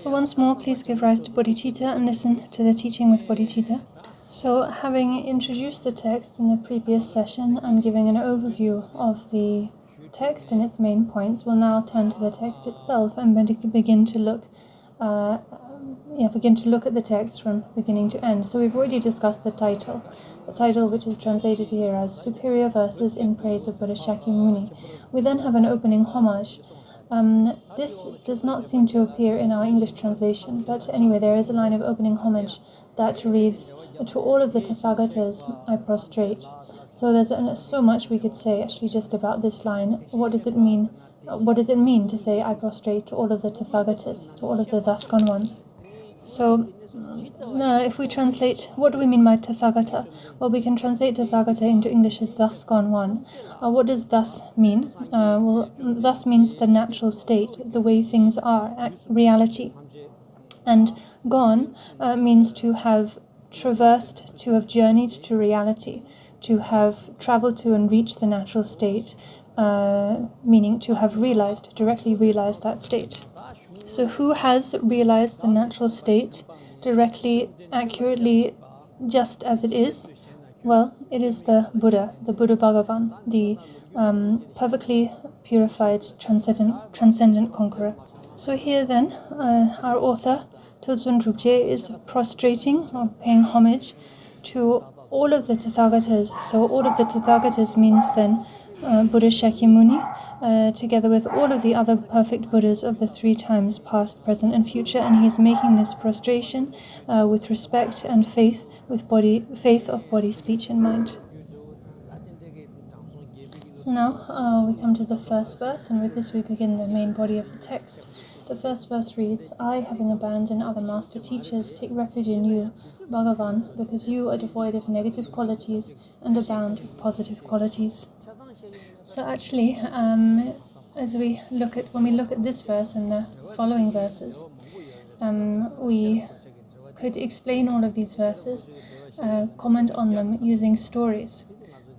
So once more, please give rise to bodhicitta and listen to the teaching with bodhicitta. So having introduced the text in the previous session and giving an overview of the text and its main points, we'll now turn to the text itself and begin to look at the text from beginning to end. So we've already discussed the title which is translated here as Superior Verses in Praise of Buddha Shakyamuni. We then have an opening homage. This does not seem to appear in our English translation, but anyway, there is a line of opening homage that reads, "To all of the Tathagatas I prostrate." So there's so much we could say actually just about this line. What does it mean? What does it mean to say I prostrate to all of the Tathagatas, to all of the thus gone ones? So if we translate, what do we mean by Tathagata? Well, we can translate Tathagata into English as thus gone one. What does thus mean? Thus means the natural state, the way things are, reality. And gone means to have traversed, to have journeyed to reality, to have traveled to and reached the natural state, meaning to have directly realized that state. So who has realized the natural state directly, accurately, just as it is? Well, it is the Buddha Bhagavan, the perfectly purified, transcendent conqueror. So here then, our author, Totsun Drubje, is prostrating or paying homage to all of the Tathagatas. So all of the Tathagatas means then Buddha Shakyamuni, together with all of the other perfect Buddhas of the 3 times past, present, and future, and he is making this prostration with respect and faith of body, speech, and mind. So now we come to the first verse, and with this we begin the main body of the text. The first verse reads, "I, having abandoned other master teachers, take refuge in you, Bhagavan, because you are devoid of negative qualities and abound with positive qualities." So actually, when we look at this verse and the following verses, we could explain all of these verses, comment on them using stories.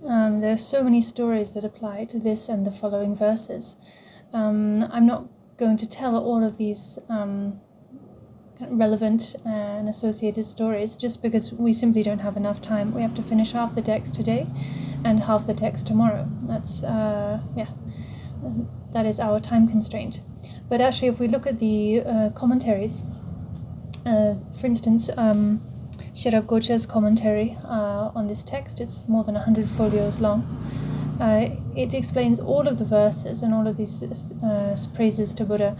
There are so many stories that apply to this and the following verses. I'm not going to tell all of these relevant and associated stories just because we simply don't have enough time. We have to finish half the text today and half the text tomorrow. That is our time constraint. But actually, if we look at the commentaries, for instance, Sherab Gocha's commentary on this text, it's more than 100 folios long. It explains all of the verses and all of these praises to Buddha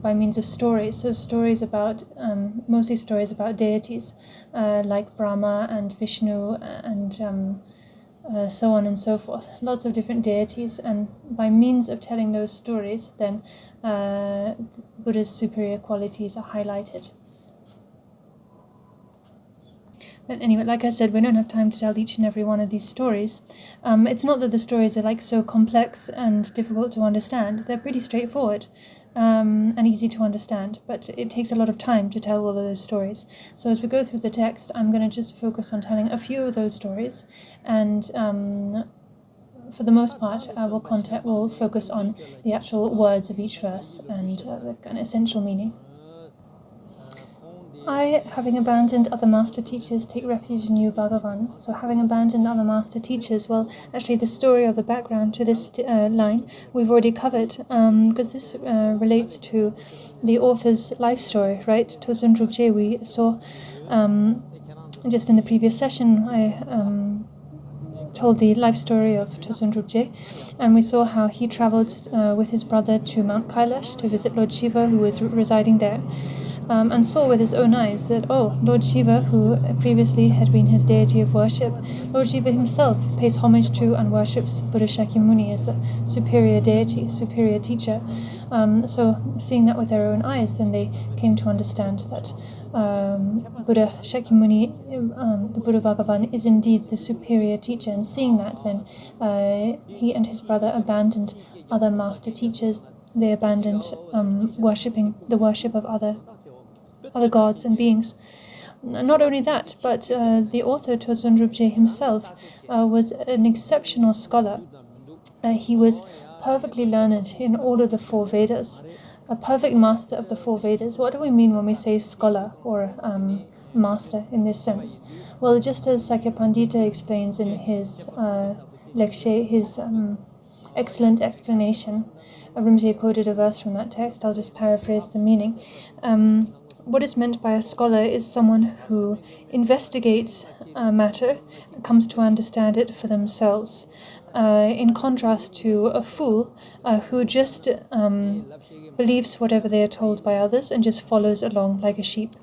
by means of stories. So stories about, mostly stories about deities like Brahma and Vishnu and so on and so forth. Lots of different deities, and by means of telling those stories, then Buddha's superior qualities are highlighted. But anyway, like I said, we don't have time to tell each and every one of these stories. It's not that the stories are so complex and difficult to understand. They're pretty straightforward and easy to understand, but it takes a lot of time to tell all of those stories. So as we go through the text, I'm going to just focus on telling a few of those stories, and for the most part, we'll focus on the actual words of each verse and the kind of essential meaning. I, having abandoned other master teachers, take refuge in you, Bhagavan. So having abandoned other master teachers, well, actually the story or the background to this line we've already covered, because this relates to the author's life story, right? Totsun Drubje, we saw just in the previous session, I told the life story of Totsun Drubje, and we saw how he travelled with his brother to Mount Kailash to visit Lord Shiva, who was residing there. And saw with his own eyes that, Lord Shiva, who previously had been his deity of worship, Lord Shiva himself pays homage to and worships Buddha Shakyamuni as the superior deity, superior teacher. So seeing that with their own eyes, then they came to understand that Buddha Shakyamuni, the Buddha Bhagavan, is indeed the superior teacher. And seeing that, then he and his brother abandoned other master teachers. They abandoned worshipping the worship of other gods and beings. Not only that, but the author Totsun Drubje himself was an exceptional scholar. He was perfectly learned in all of the 4 Vedas. a perfect master of the 4 Vedas. What do we mean when we say scholar or master in this sense? Well, just as Sakya Pandita explains in his excellent explanation, Rimji quoted a verse from that text. I'll just paraphrase the meaning. What is meant by a scholar is someone who investigates a matter, comes to understand it for themselves, in contrast to a fool who just believes whatever they are told by others and just follows along like a sheep.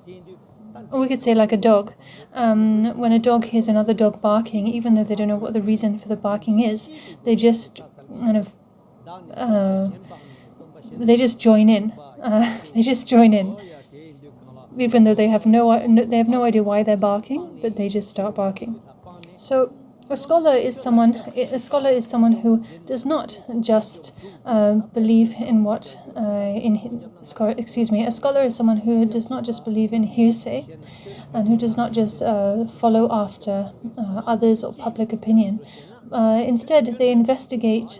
Or we could say like a dog. When a dog hears another dog barking, even though they don't know what the reason for the barking is, they just kind of they just join in. Even though they have no idea why they're barking, but they just start barking. So a scholar is someone who does not just believe in what a scholar is someone who does not just believe in hearsay, and who does not just follow after others or public opinion. Instead, they investigate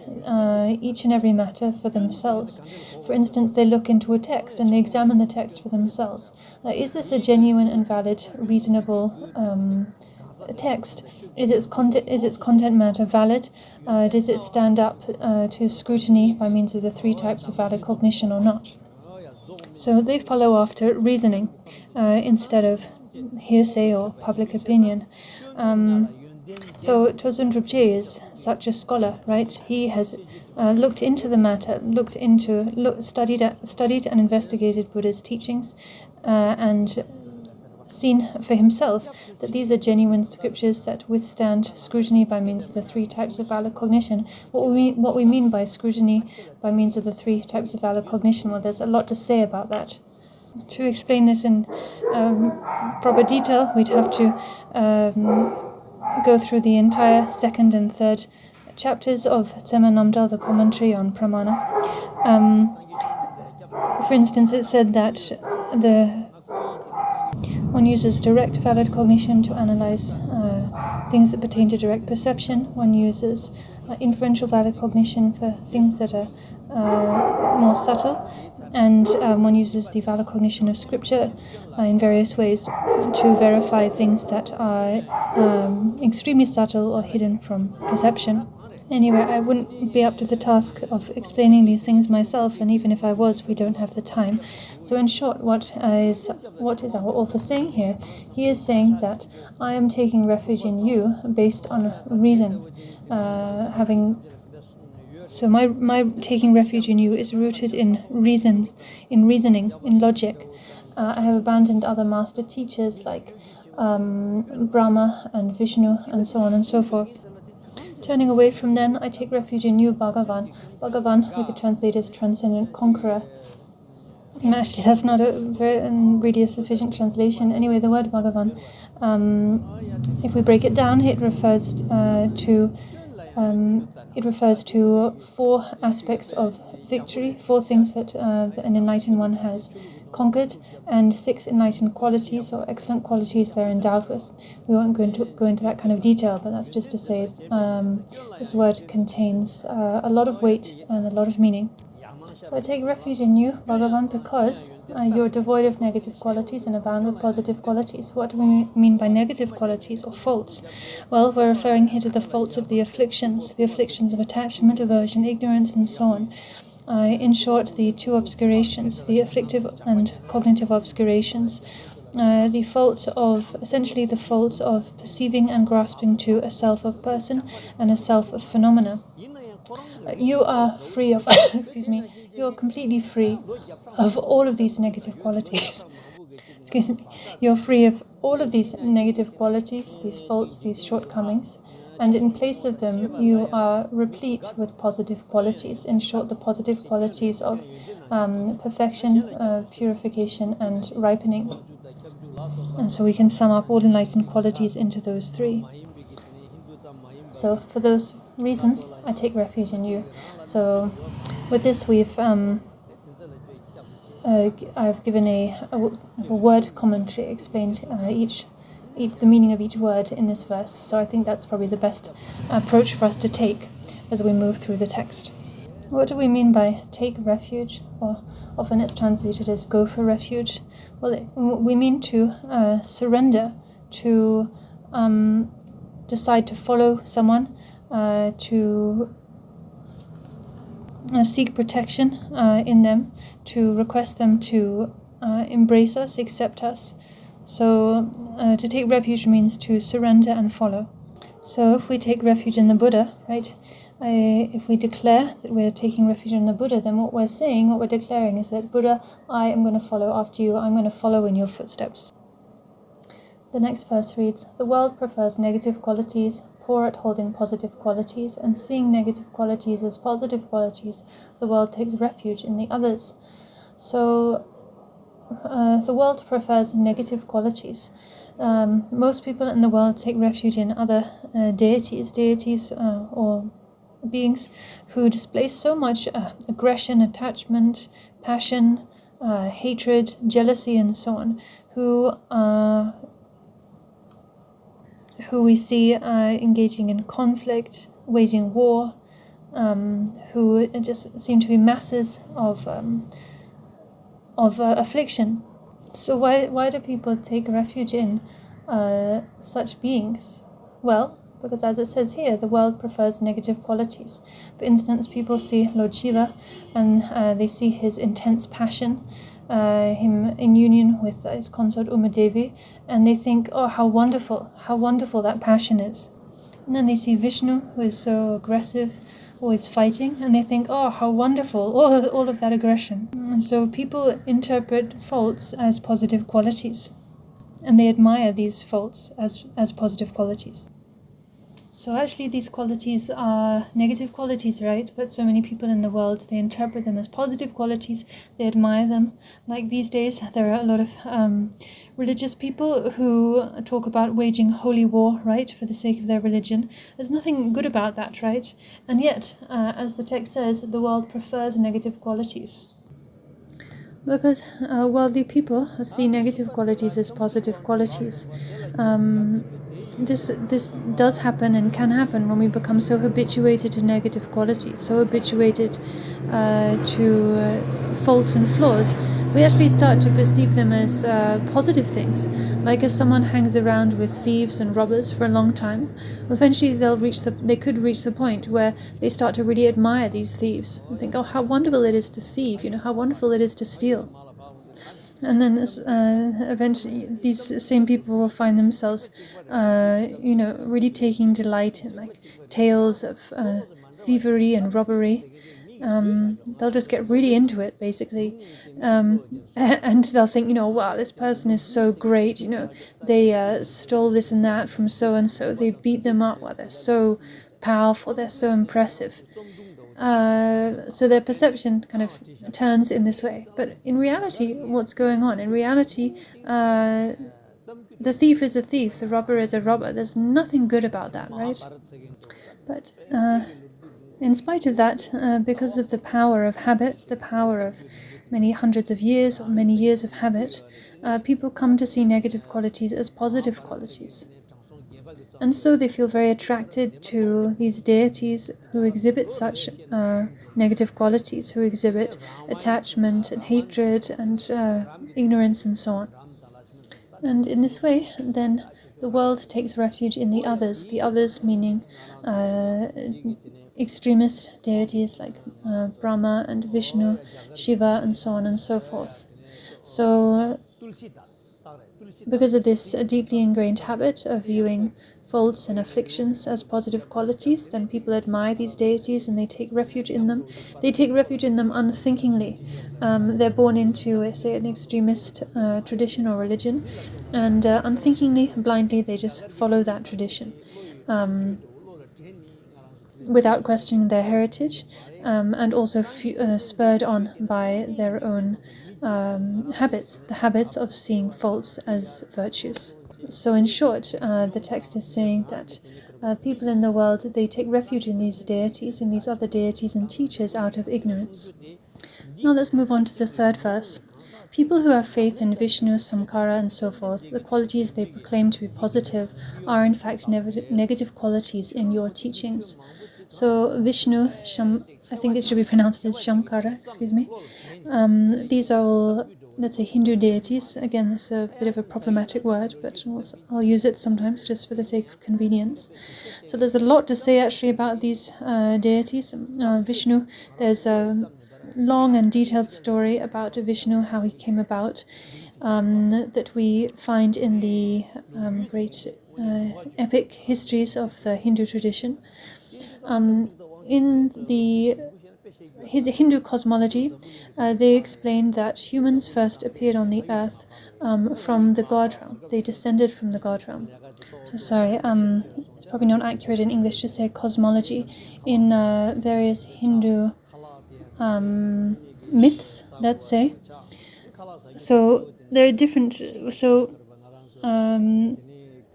each and every matter for themselves. For instance, they look into a text and they examine the text for themselves. Is this a genuine and valid, reasonable text? Is its content matter valid? Does it stand up to scrutiny by means of the 3 types of valid cognition or not? So they follow after reasoning instead of hearsay or public opinion. So Totsun Drubje is such a scholar, right? He has looked into the matter, studied and investigated Buddha's teachings, and seen for himself that these are genuine scriptures that withstand scrutiny by means of the 3 types of valid cognition. What we mean by scrutiny by means of the 3 types of valid cognition, well, there's a lot to say about that. To explain this in proper detail, we'd have to go through the entire 2nd and 3rd chapters of Tsema Namdal, the commentary on Pramana. For instance, it said that one uses direct valid cognition to analyze things that pertain to direct perception. One uses inferential valid cognition for things that are more subtle, and one uses the valid cognition of scripture in various ways to verify things that are extremely subtle or hidden from perception. Anyway, I wouldn't be up to the task of explaining these things myself, and even if I was, we don't have the time. So in short, what is our author saying here? He is saying that I am taking refuge in you based on reason. So my taking refuge in you is rooted in reasoning, in logic. I have abandoned other master teachers like Brahma and Vishnu and so on and so forth. Turning away from them, I take refuge in you, Bhagavan. Bhagavan, we could translate as transcendent conqueror. Actually, that's not really a sufficient translation. Anyway, the word Bhagavan, if we break it down, it refers to 4 aspects of victory, 4 things that an enlightened one has conquered, and 6 enlightened qualities or excellent qualities they're endowed with. We won't go into that kind of detail, but that's just to say this word contains a lot of weight and a lot of meaning. So I take refuge in you, Bhagavan, because you're devoid of negative qualities and abound with positive qualities. What do we mean by negative qualities or faults? Well, we're referring here to the faults of the afflictions of attachment, aversion, ignorance, and so on. In short, the 2 obscurations, the afflictive and cognitive obscurations, the fault of perceiving and grasping to a self of person and a self of phenomena. You are free of, you are completely free of all of these negative qualities. You're free of all of these negative qualities, these faults, these shortcomings, and in place of them, you are replete with positive qualities. In short, the positive qualities of perfection, purification, and ripening. And so we can sum up all enlightened qualities into those 3. So for those reasons, I take refuge in you. So with this, I've given a word commentary, explained the meaning of each word in this verse. So I think that's probably the best approach for us to take as we move through the text. What do we mean by take refuge, or Often it's translated as go for refuge. Well, we mean to surrender, to decide to follow someone, to seek protection in them, to request them to embrace us, accept us. So to take refuge means to surrender and follow. So if we take refuge in the Buddha, right, if we declare that we're taking refuge in the Buddha, then what we're saying, what we're declaring is that Buddha, I am going to follow after you, I'm going to follow in your footsteps. The next verse reads, the world prefers negative qualities, poor at holding positive qualities, and seeing negative qualities as positive qualities, the world takes refuge in the others. So the world prefers negative qualities. Most people in the world take refuge in other deities or beings who display so much aggression, attachment, passion, hatred, jealousy, and so on, who we see engaging in conflict, waging war, who just seem to be masses of affliction. So why do people take refuge in such beings? Well, because as it says here, the world prefers negative qualities. For instance, people see Lord Shiva and they see his intense passion, him in union with his consort Umadevi, and they think, oh, how wonderful that passion is. And then they see Vishnu, who is so aggressive, always fighting, and they think, oh, how wonderful, all of that aggression. And so people interpret faults as positive qualities, and they admire these faults as positive qualities. So actually these qualities are negative qualities, right? But so many people in the world, they interpret them as positive qualities, they admire them. Like these days, there are a lot of religious people who talk about waging holy war, right, for the sake of their religion. There's nothing good about that, right? And yet, as the text says, the world prefers negative qualities. Because worldly people see negative qualities as positive qualities. This does happen and can happen when we become so habituated to negative qualities, so habituated to faults and flaws, we actually start to perceive them as positive things. Like if someone hangs around with thieves and robbers for a long time, eventually they could reach the point where they start to really admire these thieves and think, oh, how wonderful it is to thieve, how wonderful it is to steal. And then eventually these same people will find themselves, really taking delight in like tales of thievery and robbery. They'll just get really into it, basically, and they'll think, wow, this person is so great. They stole this and that from so and so. They beat them up. Wow, they're so powerful. They're so impressive. So their perception kind of turns in this way. But in reality, what's going on? In reality, the thief is a thief, the robber is a robber. There's nothing good about that, right? But in spite of that, because of the power of habit, the power of many hundreds of years or many years of habit, people come to see negative qualities as positive qualities. And so they feel very attracted to these deities who exhibit such negative qualities, who exhibit attachment and hatred and ignorance and so on. And in this way, then the world takes refuge in the others meaning extremist deities like Brahma and Vishnu, Shiva, and so on and so forth. So because of this deeply ingrained habit of viewing faults and afflictions as positive qualities, then people admire these deities and they take refuge in them. They take refuge in them unthinkingly. They're born into, say, an extremist tradition or religion, and unthinkingly, blindly, they just follow that tradition without questioning their heritage, and also spurred on by their own habits, the habits of seeing faults as virtues. So in short, the text is saying that people in the world, they take refuge in these deities, in these other deities and teachers out of ignorance. Now let's move on to the third verse. People who have faith in Vishnu, Samkara and so forth, the qualities they proclaim to be positive, are in fact negative qualities in your teachings. So Vishnu, I think it should be pronounced as Shamkara, excuse me. These are all, let's say, Hindu deities. Again, it's a bit of a problematic word, but I'll use it sometimes just for the sake of convenience. So there's a lot to say actually about these deities. Vishnu, there's a long and detailed story about Vishnu, how he came about, that we find in the great epic histories of the Hindu tradition. In his Hindu cosmology, they explain that humans first appeared on the earth from the god realm. They descended from the god realm. So sorry, it's probably not accurate in English to say cosmology. In various Hindu myths, let's say. So there are different. So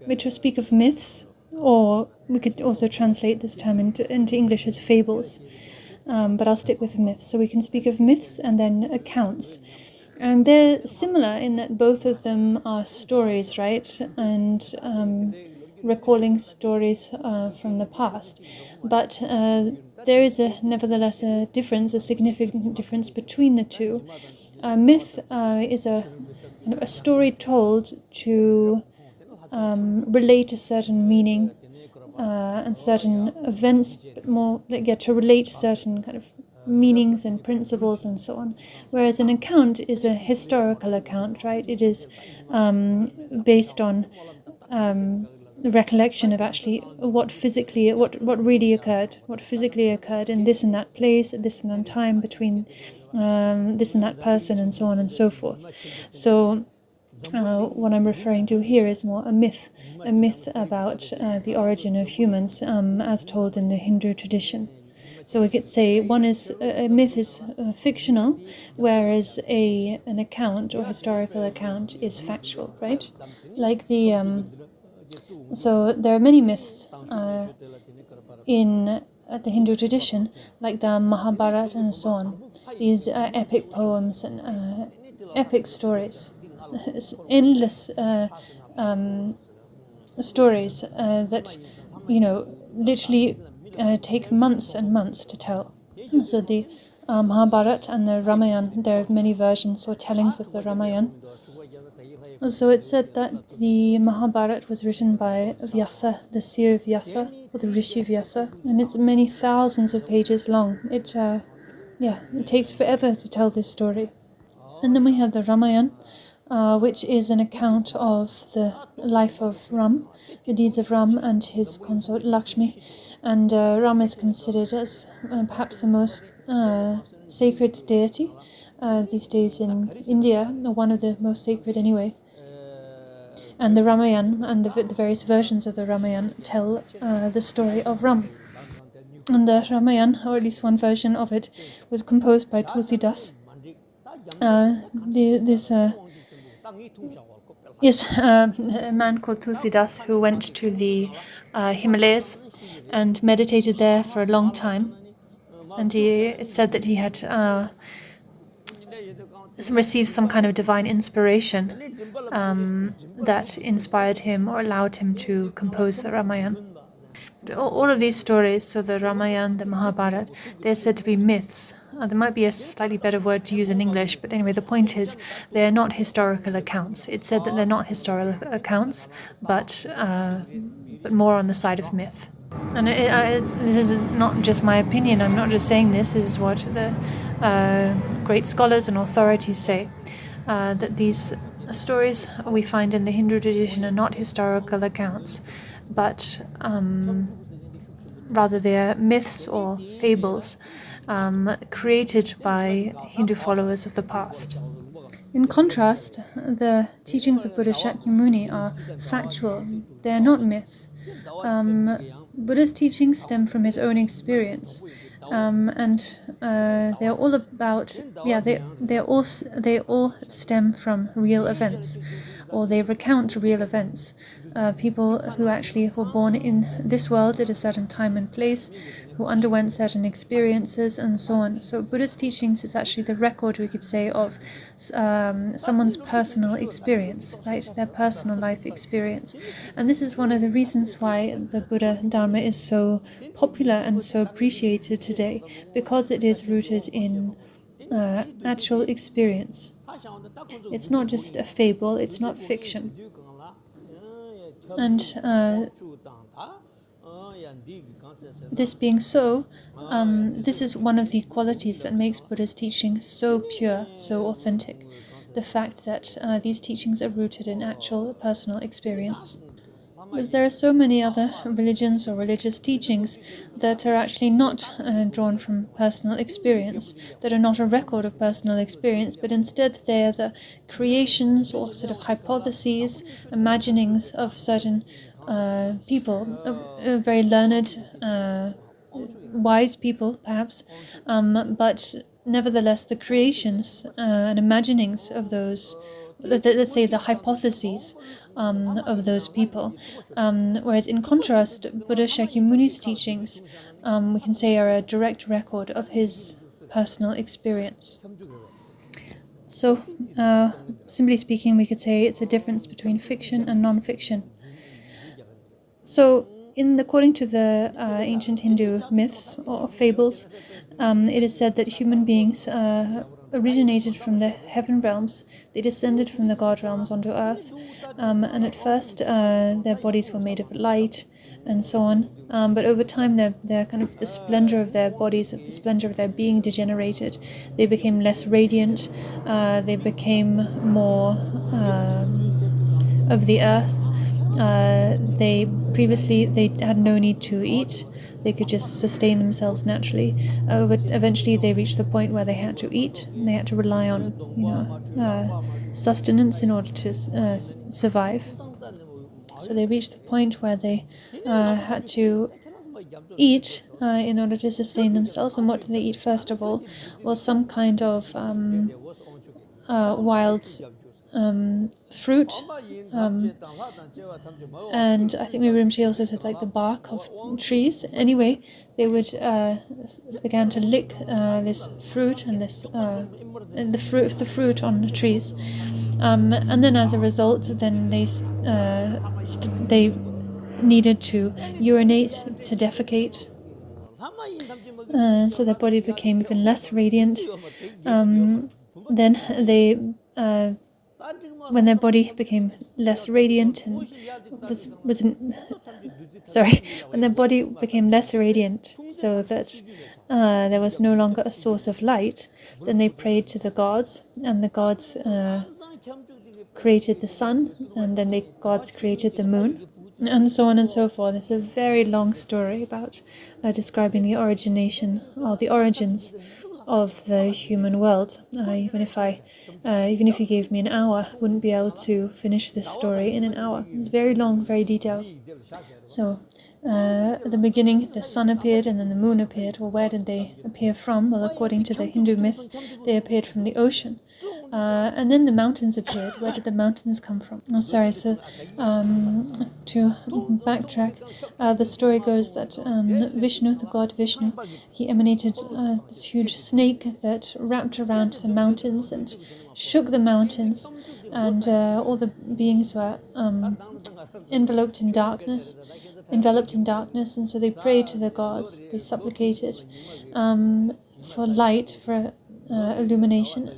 we to speak of myths, or we could also translate this term into English as fables. But I'll stick with myths. So we can speak of myths and then accounts. And they're similar in that both of them are stories, right? And recalling stories from the past. But there is nevertheless a difference, a significant difference between the two. A myth is a story told to relate a certain meaning and certain events, but more to relate certain kind of meanings and principles and so on. Whereas an account is a historical account, right? It is based on the recollection of actually what really occurred, what physically occurred in this and that place, at this and that time, between this and that person, and so on and so forth. So what I'm referring to here is more a myth about the origin of humans as told in the Hindu tradition. So we could say a myth is fictional, whereas an account or historical account is factual, right? Like so there are many myths in the Hindu tradition, like the Mahabharata and so on. These epic poems and epic stories. It's endless stories that, literally take months and months to tell. So the Mahabharata and the Ramayana, there are many versions or tellings of the Ramayana. So it's said that the Mahabharata was written by Vyasa, the seer Vyasa, or the Rishi Vyasa, and it's many thousands of pages long. It takes forever to tell this story. And then we have the Ramayana, which is an account of the life of Ram, the deeds of Ram and his consort Lakshmi. And Ram is considered as perhaps the most sacred deity these days in India, one of the most sacred anyway. And the Ramayana and the various versions of the Ramayana tell the story of Ram. And the Ramayana, or at least one version of it, was composed by Totsun Drubje. A man called Totsun Drubje who went to the Himalayas and meditated there for a long time. And it's said that he had received some kind of divine inspiration that inspired him or allowed him to compose the Ramayana. All of these stories, so the Ramayana, the Mahabharata, they're said to be myths. There might be a slightly better word to use in English, but anyway, the point is they're not historical accounts. It's said that they're not historical accounts, but more on the side of myth. And this is not just my opinion. I'm not just saying this. This is what the great scholars and authorities say, that these stories we find in the Hindu tradition are not historical accounts, but rather they are myths or fables created by Hindu followers of the past. In contrast, the teachings of Buddha Shakyamuni are factual. They are not myths. Buddha's teachings stem from his own experience, and they're all about they all stem from real events. or they recount real events. People who actually were born in this world at a certain time and place, who underwent certain experiences, and so on. So Buddha's teachings is actually the record, we could say, of someone's personal experience, right? Their personal life experience. And this is one of the reasons why the Buddha Dharma is so popular and so appreciated today, because it is rooted in actual experience. It's not just a fable, it's not fiction. And this being so, this is one of the qualities that makes Buddha's teaching so pure, so authentic. The fact that these teachings are rooted in actual personal experience. Because there are so many other religions or religious teachings that are actually not drawn from personal experience, that are not a record of personal experience, but instead they are the creations or sort of hypotheses, imaginings of certain people, very learned, wise people perhaps, but nevertheless the creations and imaginings of those, let's say the hypotheses of those people. Whereas in contrast, Buddha Shakyamuni's teachings, we can say, are a direct record of his personal experience. So, simply speaking, we could say it's a difference between fiction and non-fiction. So, according to the ancient Hindu myths or fables, it is said that human beings originated from the heaven realms. They descended from the god realms onto earth, and at first their bodies were made of light and so on, but over time their kind of the splendor of their bodies, the splendor of their being degenerated. They became less radiant, they became more of the earth. They had no need to eat. They could just sustain themselves naturally. But eventually they reached the point where they had to eat. And they had to rely on, sustenance in order to survive. So they reached the point where they had to eat in order to sustain themselves. And what did they eat first of all? Was some kind of wild fruit, and I think maybe Rimshi also said like the bark of trees. Anyway, they would began to lick this fruit and this the fruit on the trees, and then as a result, then they needed to urinate, to defecate. So their body became even less radiant. Then they. When their body became less radiant and when their body became less radiant, so that there was no longer a source of light, then they prayed to the gods, and the gods created the sun, and then the gods created the moon, and so on and so forth. It's a very long story about describing the origination or the origins of the human world. Even if you gave me an hour, I wouldn't be able to finish this story in an hour. It's very long, very detailed. So, at the beginning, the sun appeared and then the moon appeared. Well, where did they appear from? Well, according to the Hindu myths, they appeared from the ocean. And then the mountains appeared. Where did the mountains come from? Oh, sorry. So, to backtrack, the story goes that Vishnu, the god Vishnu, he emanated this huge snake that wrapped around the mountains and shook the mountains, and all the beings were enveloped in darkness, and so they prayed to the gods. They supplicated for light, for illumination,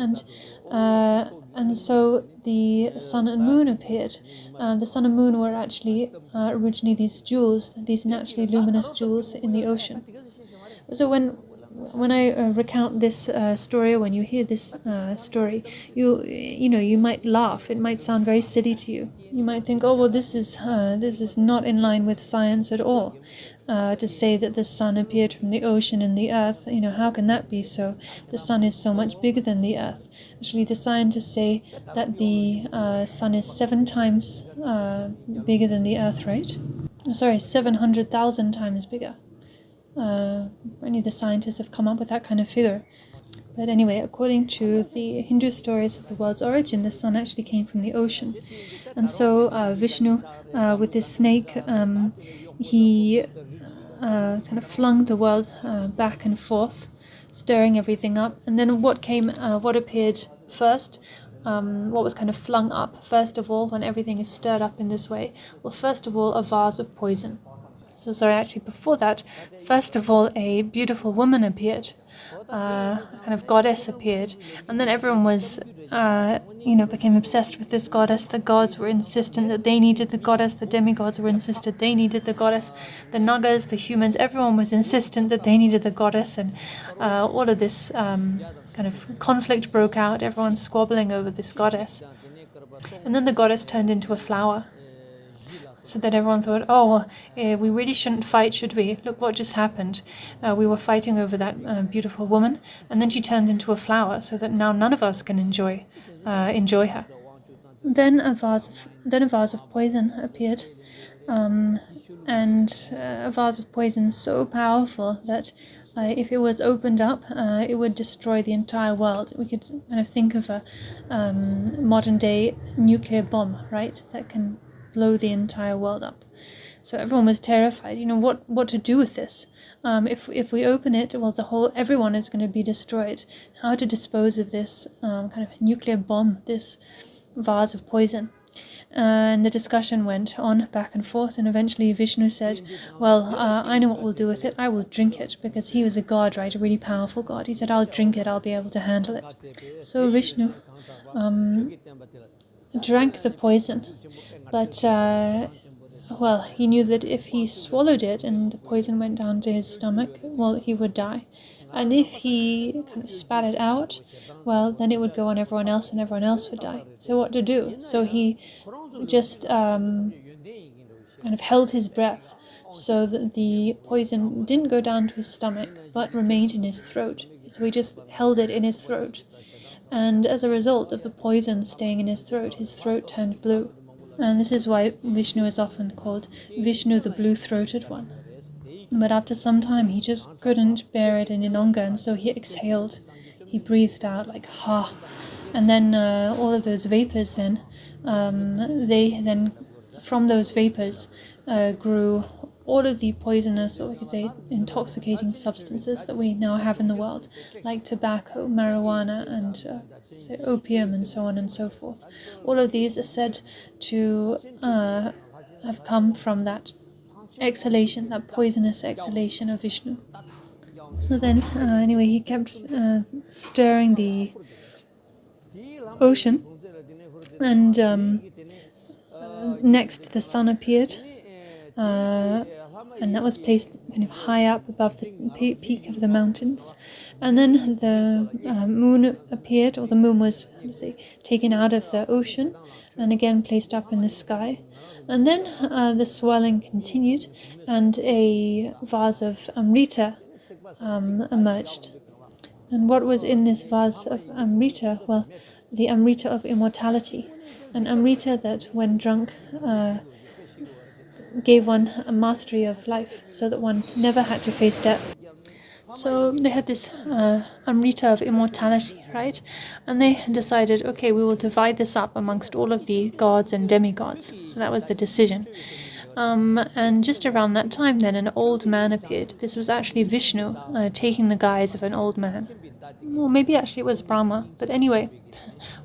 and so the sun and moon appeared. The sun and moon were actually originally these jewels, these naturally luminous jewels in the ocean. So when I recount this story, when you hear this story, you might laugh. It might sound very silly to you. You might think, oh well, this is not in line with science at all. To say that the sun appeared from the ocean and the earth, how can that be so? The sun is so much bigger than the earth. Actually, the scientists say that the sun is 7 times bigger than the earth, right? 700,000 times bigger. Only the scientists have come up with that kind of figure. But anyway, according to the Hindu stories of the world's origin, the sun actually came from the ocean. And so Vishnu, with this snake, he kind of flung the world back and forth, stirring everything up. And then what appeared first, what was kind of flung up, first of all, when everything is stirred up in this way? Well, first of all, a vase of poison. So sorry, actually before that, first of all, a beautiful woman appeared, a kind of goddess appeared, and then everyone was, became obsessed with this goddess. The gods were insistent that they needed the goddess, the demigods were insistent they needed the goddess, the nagas, the humans, everyone was insistent that they needed the goddess, and all of this kind of conflict broke out, everyone squabbling over this goddess. And then the goddess turned into a flower. So that everyone thought, we really shouldn't fight, should we? Look what just happened. We were fighting over that beautiful woman, and then she turned into a flower, so that now none of us can enjoy her. Then a vase of poison appeared, and a vase of poison so powerful that if it was opened up, it would destroy the entire world. We could kind of think of a modern-day nuclear bomb, right? That can blow the entire world up. So everyone was terrified. What to do with this? If we open it, well, everyone is going to be destroyed. How to dispose of this kind of nuclear bomb, this vase of poison? And the discussion went on back and forth, and eventually Vishnu said, well, I know what we'll do with it. I will drink it, because he was a god, right? A really powerful god. He said, I'll drink it. I'll be able to handle it. So Vishnu drank the poison, but he knew that if he swallowed it and the poison went down to his stomach, well, he would die. And if he kind of spat it out, well, then it would go on everyone else and everyone else would die. So what to do? So he just kind of held his breath so that the poison didn't go down to his stomach but remained in his throat. So he just held it in his throat. And as a result of the poison staying in his throat turned blue. And this is why Vishnu is often called Vishnu, the blue-throated one. But after some time, he just couldn't bear it any longer, and so he exhaled. He breathed out like, ha. And then all of those vapors then, from those vapors grew all of the poisonous, or we could say intoxicating substances that we now have in the world, like tobacco, marijuana, and opium, and so on and so forth. All of these are said to have come from that exhalation, that poisonous exhalation of Vishnu. So then, he kept stirring the ocean, and next the sun appeared. And that was placed kind of high up above the peak of the mountains. And then the moon appeared, or the moon was, taken out of the ocean and again placed up in the sky. And then the swirling continued, and a vase of Amrita emerged. And what was in this vase of Amrita? Well, the Amrita of immortality. An Amrita that, when drunk, gave one a mastery of life, so that one never had to face death. So they had this Amrita of immortality, right? And they decided, okay, we will divide this up amongst all of the gods and demigods. So that was the decision. And just around that time, then, an old man appeared. This was actually Vishnu taking the guise of an old man. Or maybe actually it was Brahma. But anyway,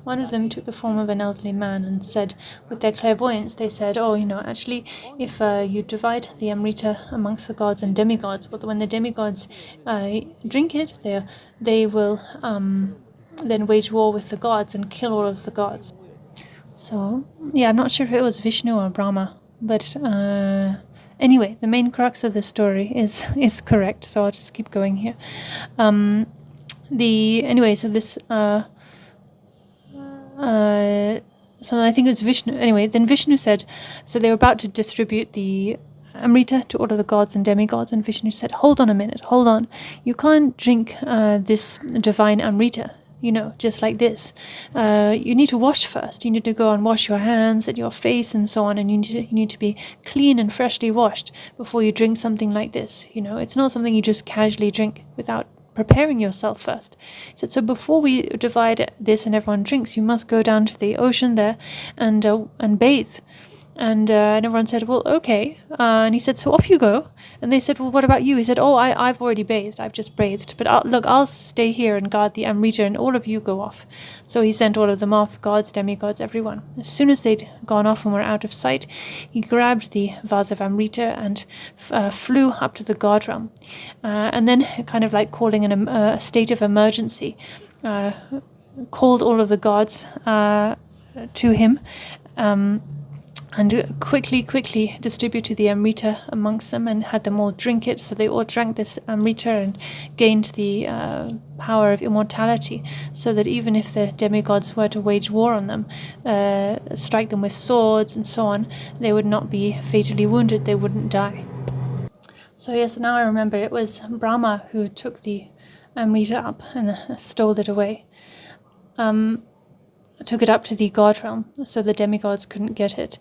one of them took the form of an elderly man and said, with their clairvoyance, they said, actually, if you divide the Amrita amongst the gods and demigods, but when the demigods drink it, they will then wage war with the gods and kill all of the gods. So, I'm not sure if it was Vishnu or Brahma. But anyway, the main crux of the story is correct, so I'll just keep going here. So I think it was Vishnu. Anyway, then Vishnu said, so they were about to distribute the Amrita to all of the gods and demigods, and Vishnu said, hold on a minute, hold on. You can't drink this divine Amrita, just like this. You need to wash first. You need to go and wash your hands and your face and so on, and you need to be clean and freshly washed before you drink something like this. It's not something you just casually drink without preparing yourself first. He said, so before we divide this and everyone drinks, you must go down to the ocean there and bathe. And everyone said, well, okay. And he said, so off you go. And they said, well, what about you? He said, oh, I've already bathed. I've just bathed. But I'll stay here and guard the Amrita, and all of you go off. So he sent all of them off, gods, demigods, everyone. As soon as they'd gone off and were out of sight, he grabbed the vase of Amrita and flew up to the god realm. And then, kind of like calling in a state of emergency, called all of the gods to him, and quickly distributed the Amrita amongst them and had them all drink it. So they all drank this Amrita and gained the power of immortality, so that even if the demigods were to wage war on them, strike them with swords and so on, they would not be fatally wounded, they wouldn't die. So yes, now I remember it was Brahma who took the Amrita up and stole it away. Took it up to the god realm, so the demigods couldn't get it.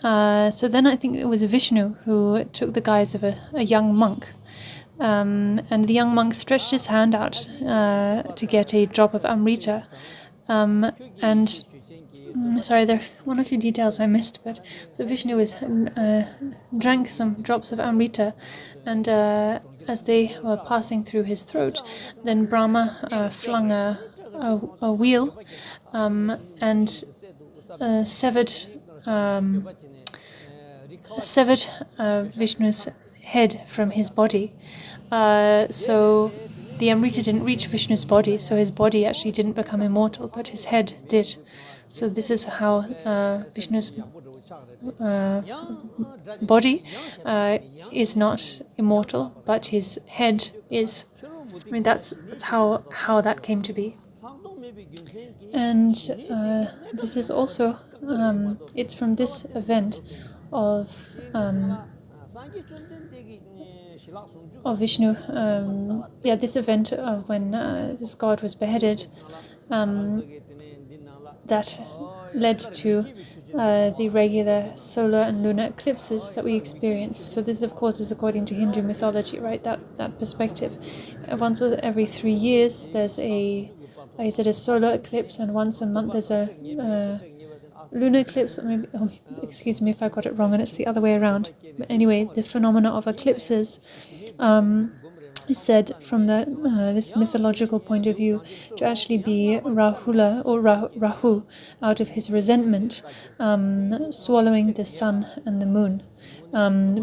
So then I think it was Vishnu who took the guise of a young monk. And the young monk stretched his hand out to get a drop of Amrita. Sorry, there are one or two details I missed, but so Vishnu drank some drops of Amrita, and as they were passing through his throat, then Brahma flung a wheel and severed Vishnu's head from his body. So the Amrita didn't reach Vishnu's body, so his body actually didn't become immortal, but his head did. So this is how Vishnu's body is not immortal, but his head is. I mean, that's how that came to be. And this is also, it's from this event of Vishnu, this event of when this god was beheaded, that led to the regular solar and lunar eclipses that we experience. So this, of course, is according to Hindu mythology, right? That perspective. Once every 3 years, there's a solar eclipse, and once a month there's a lunar eclipse. Maybe, excuse me if I got it wrong and it's the other way around. But anyway, the phenomena of eclipses is said from this mythological point of view to actually be Rahu, out of his resentment, swallowing the sun and the moon,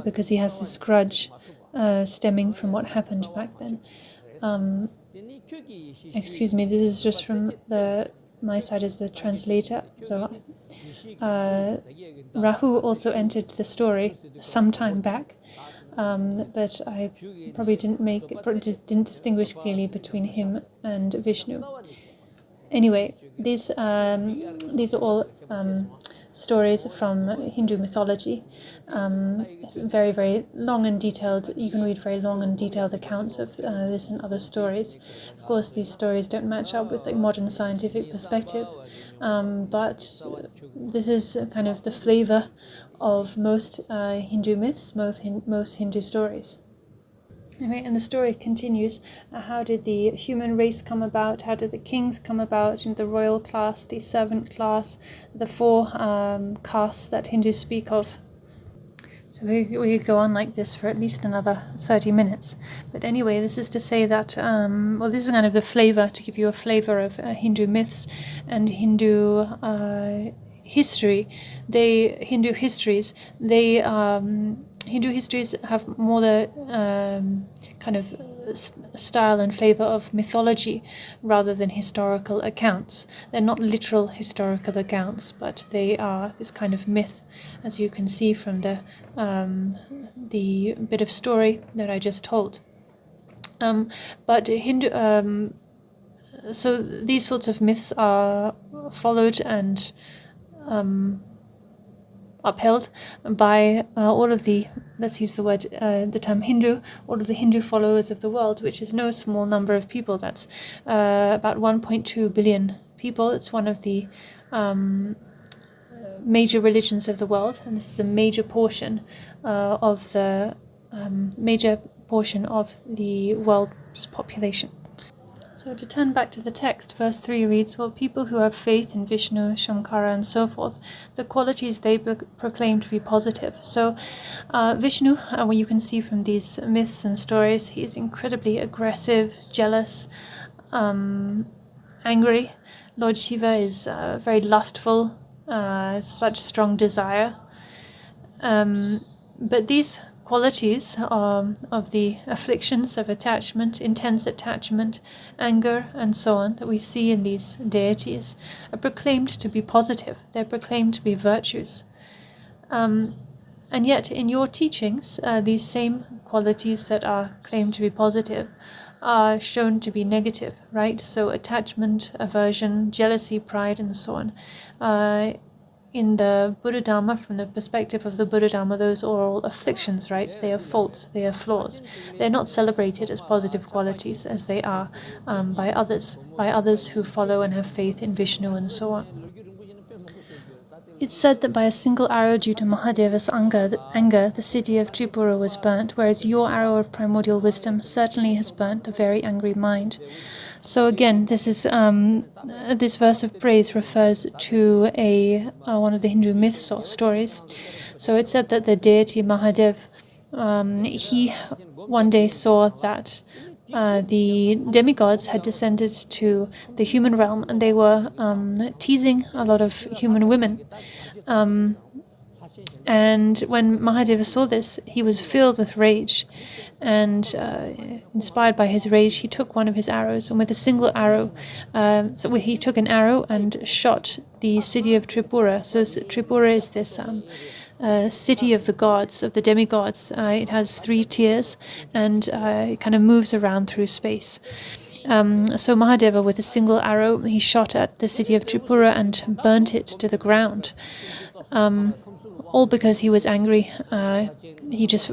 because he has this grudge stemming from what happened back then. Excuse me, this is just from my side as the translator. So Rahu also entered the story some time back, but I probably didn't distinguish clearly between him and Vishnu. Anyway, these are all stories from Hindu mythology. It's very, very long and detailed. You can read very long and detailed accounts of this and other stories. Of course, these stories don't match up with modern scientific perspective, but this is kind of the flavor of most Hindu myths, most Hindu stories. Anyway, and the story continues. How did the human race come about? How did the kings come about? The royal class, the servant class, the 4 castes that Hindus speak of. So we could go on like this for at least another 30 minutes. But anyway, this is to say that, this is kind of the flavor, to give you a flavor of Hindu myths and Hindu history. Hindu histories have more the kind of style and flavor of mythology rather than historical accounts. They're not literal historical accounts, but they are this kind of myth, as you can see from the bit of story that I just told. But Hindu, so these sorts of myths are followed and upheld by all of the, let's use the term Hindu, all of the Hindu followers of the world, which is no small number of people. That's about 1.2 billion people. It's one of the major religions of the world, and this is a major portion of the world's population. So to turn back to the text, verse 3 reads, well, people who have faith in Vishnu, Shankara and so forth, the qualities they proclaim to be positive. So Vishnu, what you can see from these myths and stories, he is incredibly aggressive, jealous, angry. Lord Shiva is very lustful, such strong desire. But these qualities of the afflictions of attachment, intense attachment, anger, and so on, that we see in these deities, are proclaimed to be positive. They're proclaimed to be virtues. And yet, in your teachings, these same qualities that are claimed to be positive are shown to be negative, right? So attachment, aversion, jealousy, pride, and so on. In the Buddha Dharma, from the perspective of the Buddha Dharma, those are all afflictions, right? They are faults, they are flaws. They're not celebrated as positive qualities as they are by others who follow and have faith in Vishnu and so on. It's said that by a single arrow due to Mahadeva's anger, the city of Tripura was burnt, whereas your arrow of primordial wisdom certainly has burnt the very angry mind. So again, this verse of praise refers to one of the Hindu myths or stories. So it's said that the deity Mahadev, he one day saw that the demigods had descended to the human realm, and they were teasing a lot of human women. And when Mahadeva saw this, he was filled with rage, and inspired by his rage, he took one of his arrows, and with a single arrow, he took an arrow and shot the city of Tripura. So Tripura is this city of the gods, of the demigods. It has 3 tiers, and it kind of moves around through space. So Mahadeva, with a single arrow, he shot at the city of Tripura and burnt it to the ground. All because he was angry. He just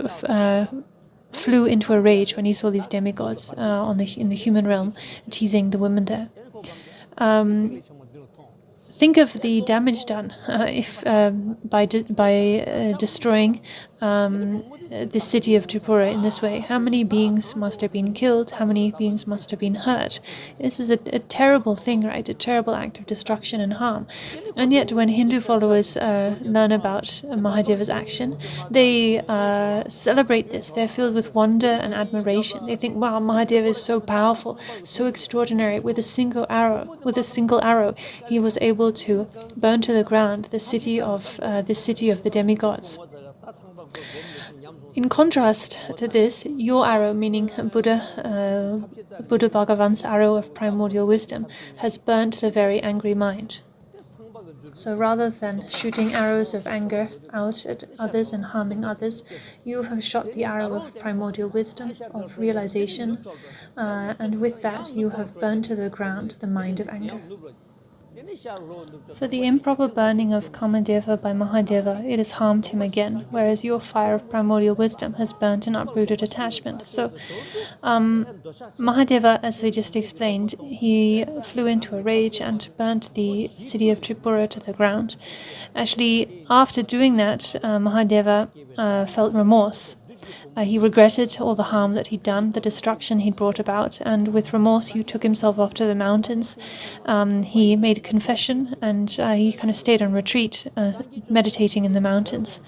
flew into a rage when he saw these demigods in the human realm, teasing the women there. Think of the damage done if by destroying the city of Tripura in this way. How many beings must have been killed? How many beings must have been hurt? This is a terrible thing, right? A terrible act of destruction and harm. And yet, when Hindu followers learn about Mahadeva's action, they celebrate this. They're filled with wonder and admiration. They think, wow, Mahadeva is so powerful, so extraordinary. With a single arrow, he was able to burn to the ground the city of the demigods. In contrast to this, your arrow, meaning Buddha Bhagavan's arrow of primordial wisdom, has burnt the very angry mind. So rather than shooting arrows of anger out at others and harming others, you have shot the arrow of primordial wisdom, of realization, and with that you have burnt to the ground the mind of anger. For the improper burning of Kamadeva by Mahadeva, it has harmed him again, whereas your fire of primordial wisdom has burnt and uprooted attachment. So Mahadeva, as we just explained, he flew into a rage and burnt the city of Tripura to the ground. Actually, after doing that, Mahadeva felt remorse. He regretted all the harm that he'd done, the destruction he'd brought about, and with remorse he took himself off to the mountains. He made a confession, and he kind of stayed on retreat, meditating in the mountains.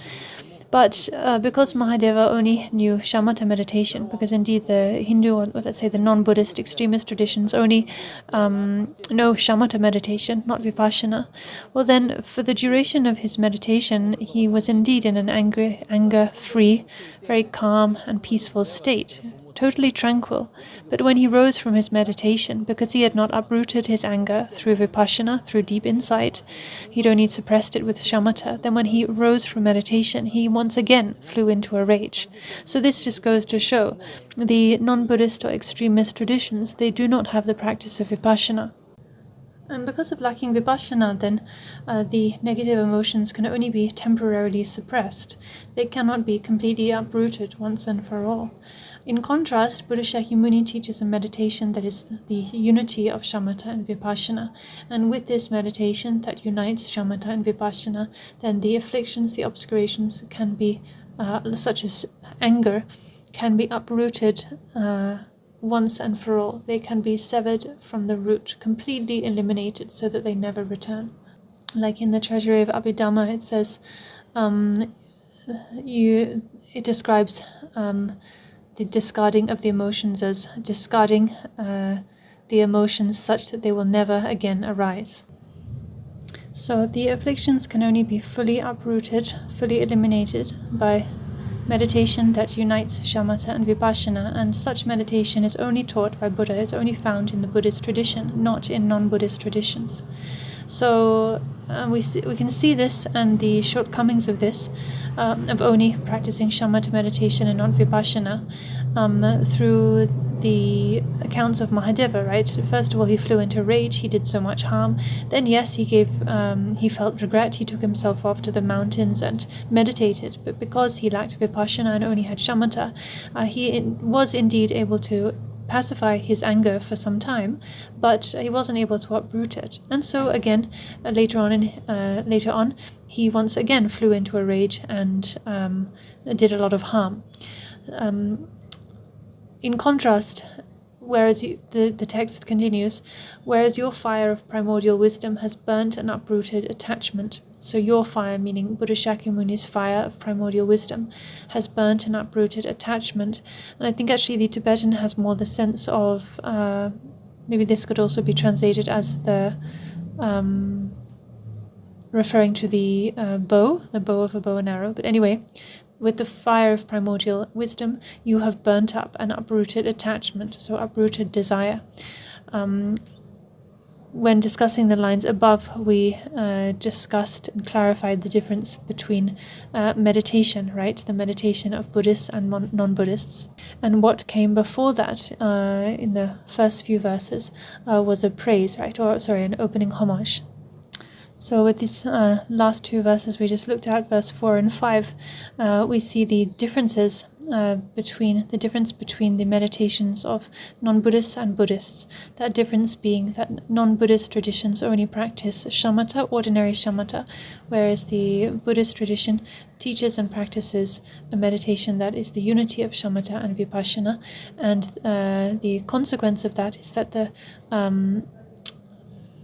But because Mahadeva only knew shamatha meditation, because indeed the Hindu, or let's say the non-Buddhist extremist traditions only know shamatha meditation, not vipassana, well then for the duration of his meditation he was indeed in an anger-free, very calm and peaceful state, totally tranquil. But when he rose from his meditation, because he had not uprooted his anger through vipassana, through deep insight, he'd only suppressed it with shamatha, then when he rose from meditation, he once again flew into a rage. So this just goes to show the non-Buddhist or extremist traditions, they do not have the practice of vipassana. And because of lacking vipassana, then the negative emotions can only be temporarily suppressed. They cannot be completely uprooted once and for all. In contrast, Buddha Shakyamuni teaches a meditation that is the unity of shamatha and vipassana. And with this meditation that unites shamatha and vipassana, then the afflictions, the obscurations can be, such as anger, can be uprooted once and for all. They can be severed from the root, completely eliminated, so that they never return. Like in the Treasury of Abhidhamma, it says, it describes the discarding of the emotions as discarding the emotions such that they will never again arise. So the afflictions can only be fully uprooted, fully eliminated by meditation that unites shamatha and vipassana, and such meditation is only taught by Buddha, is only found in the Buddhist tradition, not in non-Buddhist traditions. So we can see this and the shortcomings of this, of only practicing shamatha meditation and not vipassana, through the accounts of Mahadeva, right? First of all, he flew into rage, he did so much harm. Then, yes, he felt regret, he took himself off to the mountains and meditated. But because he lacked vipassana and only had shamatha, he was indeed able to pacify his anger for some time, but he wasn't able to uproot it. And so again, later on, he once again flew into a rage and did a lot of harm. In contrast, whereas the text continues, whereas your fire of primordial wisdom has burnt and uprooted attachment. So your fire, meaning Buddha Shakyamuni's fire of primordial wisdom, has burnt and uprooted attachment. And I think actually the Tibetan has more the sense of, maybe this could also be translated as the, referring to the bow of a bow and arrow. But anyway, with the fire of primordial wisdom, you have burnt up and uprooted attachment, so uprooted desire. When discussing the lines above, we discussed and clarified the difference between meditation, right? The meditation of Buddhists and non-Buddhists. And what came before that, in the first few verses, was a praise, right? An opening homage. So with these last two verses we just looked at, verse 4 and 5, we see the differences between the meditations of non-Buddhists and Buddhists. That difference being that non-Buddhist traditions only practice shamatha, ordinary shamatha, whereas the Buddhist tradition teaches and practices a meditation that is the unity of shamatha and vipassana. And the consequence of that is that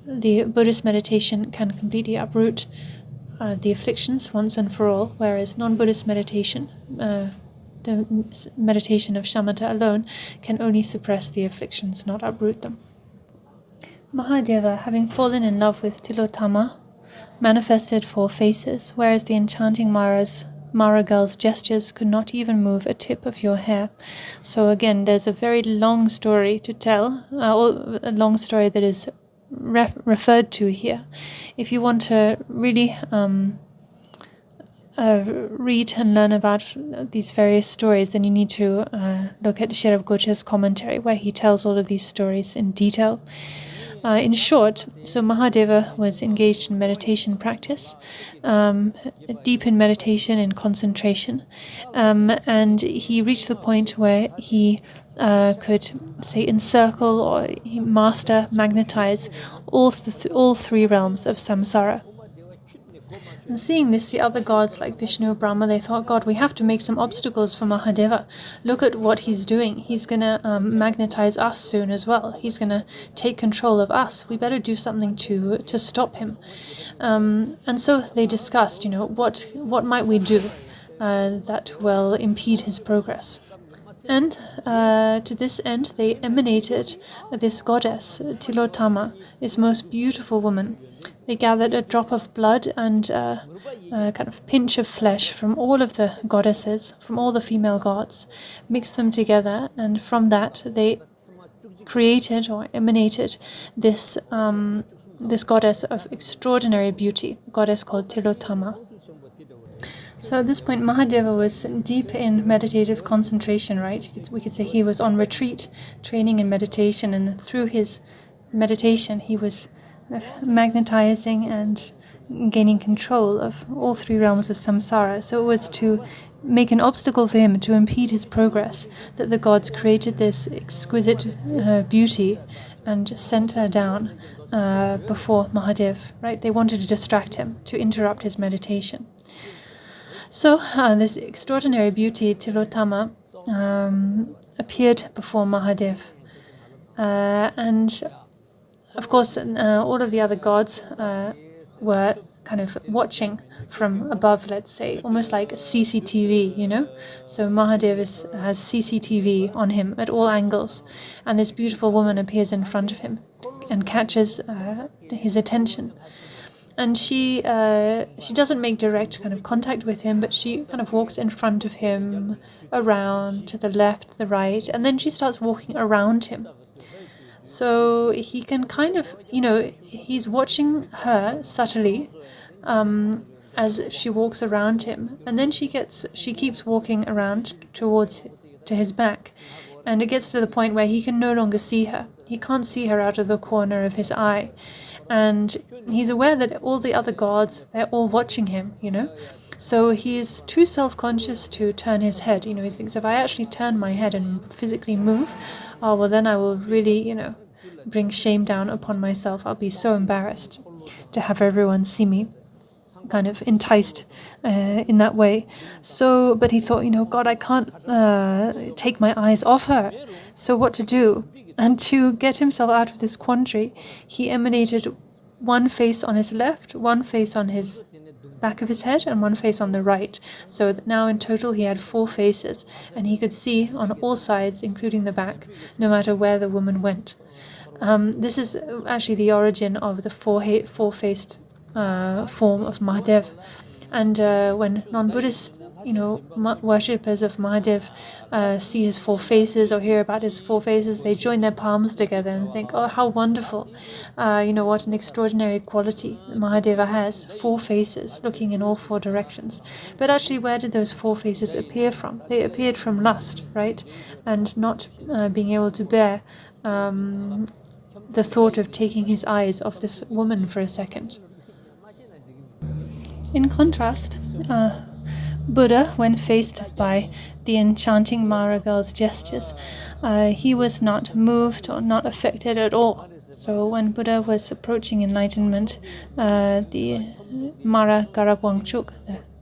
the Buddhist meditation can completely uproot the afflictions once and for all, whereas non-Buddhist meditation, the meditation of shamatha alone, can only suppress the afflictions, not uproot them. Mahadeva, having fallen in love with Tilottama, manifested 4 faces, whereas the enchanting Mara girl's gestures could not even move a tip of your hair. So again, there's a very long story to tell, a long story that is referred to here. If you want to really read and learn about these various stories, then you need to look at Sherab Goche's commentary, where he tells all of these stories in detail. In short, so Mahadeva was engaged in meditation practice, deep in meditation and concentration, and he reached the point where he could, say, encircle or magnetize all 3 realms of samsara. And seeing this, the other gods like Vishnu, Brahma, they thought, God, we have to make some obstacles for Mahadeva. Look at what he's doing. He's going to magnetize us soon as well. He's going to take control of us. We better do something to stop him. And so they discussed, what might we do that will impede his progress. And to this end, they emanated this goddess, Tilottama, this most beautiful woman. They gathered a drop of blood and a kind of pinch of flesh from all of the goddesses, from all the female gods, mixed them together, and from that they created or emanated this goddess of extraordinary beauty, a goddess called Tilottama. So at this point, Mahadeva was deep in meditative concentration, right? We could say he was on retreat, training in meditation, and through his meditation, he was magnetizing and gaining control of all 3 realms of samsara. So it was to make an obstacle for him, to impede his progress, that the gods created this exquisite beauty and sent her down before Mahadev, right? They wanted to distract him, to interrupt his meditation. So this extraordinary beauty, Tilottama, appeared before Mahadev. And of course, all of the other gods were kind of watching from above, let's say, almost like a CCTV, you know? So Mahadev has CCTV on him at all angles, and this beautiful woman appears in front of him and catches his attention. And she doesn't make direct kind of contact with him, but she kind of walks in front of him, around, to the left, the right, and then she starts walking around him. So he can kind of, he's watching her subtly as she walks around him. And then she keeps walking around to his back. And it gets to the point where he can no longer see her. He can't see her out of the corner of his eye. And he's aware that all the other gods, they're all watching him, So he is too self-conscious to turn his head. He thinks, if I actually turn my head and physically move, well, then I will really, bring shame down upon myself. I'll be so embarrassed to have everyone see me kind of enticed in that way. So, but he thought, God, I can't take my eyes off her. So what to do? And to get himself out of this quandary, he emanated one face on his left, one face on his back of his head, and one face on the right. So that now in total he had 4 faces, and he could see on all sides, including the back, no matter where the woman went. This is actually the origin of the four-faced form of Mahadev. And when non-Buddhist, worshippers of Mahadev see his 4 faces or hear about his 4 faces, they join their palms together and think, oh, how wonderful. What an extraordinary quality Mahadeva has. 4 faces, looking in all 4 directions. But actually, where did those 4 faces appear from? They appeared from lust, right? And not being able to bear the thought of taking his eyes off this woman for a second. In contrast, Buddha, when faced by the enchanting Mara girl's gestures, he was not moved or not affected at all. So when Buddha was approaching enlightenment, the Mara Garabwangchuk,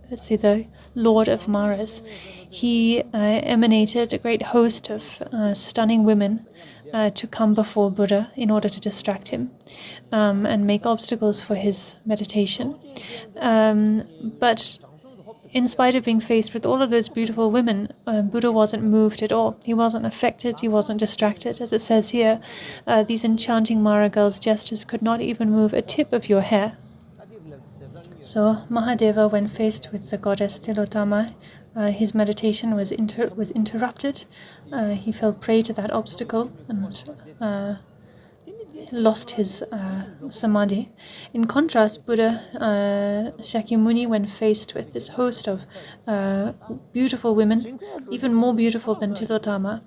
the Lord of Maras, he emanated a great host of stunning women to come before Buddha in order to distract him and make obstacles for his meditation. But in spite of being faced with all of those beautiful women, Buddha wasn't moved at all. He wasn't affected, he wasn't distracted. As it says here, these enchanting Mara girls' gestures could not even move a tip of your hair. So Mahadeva, when faced with the goddess Tilotama, his meditation was interrupted. He fell prey to that obstacle and lost his samadhi. In contrast, Buddha Shakyamuni, when faced with this host of beautiful women, even more beautiful than Tilotama,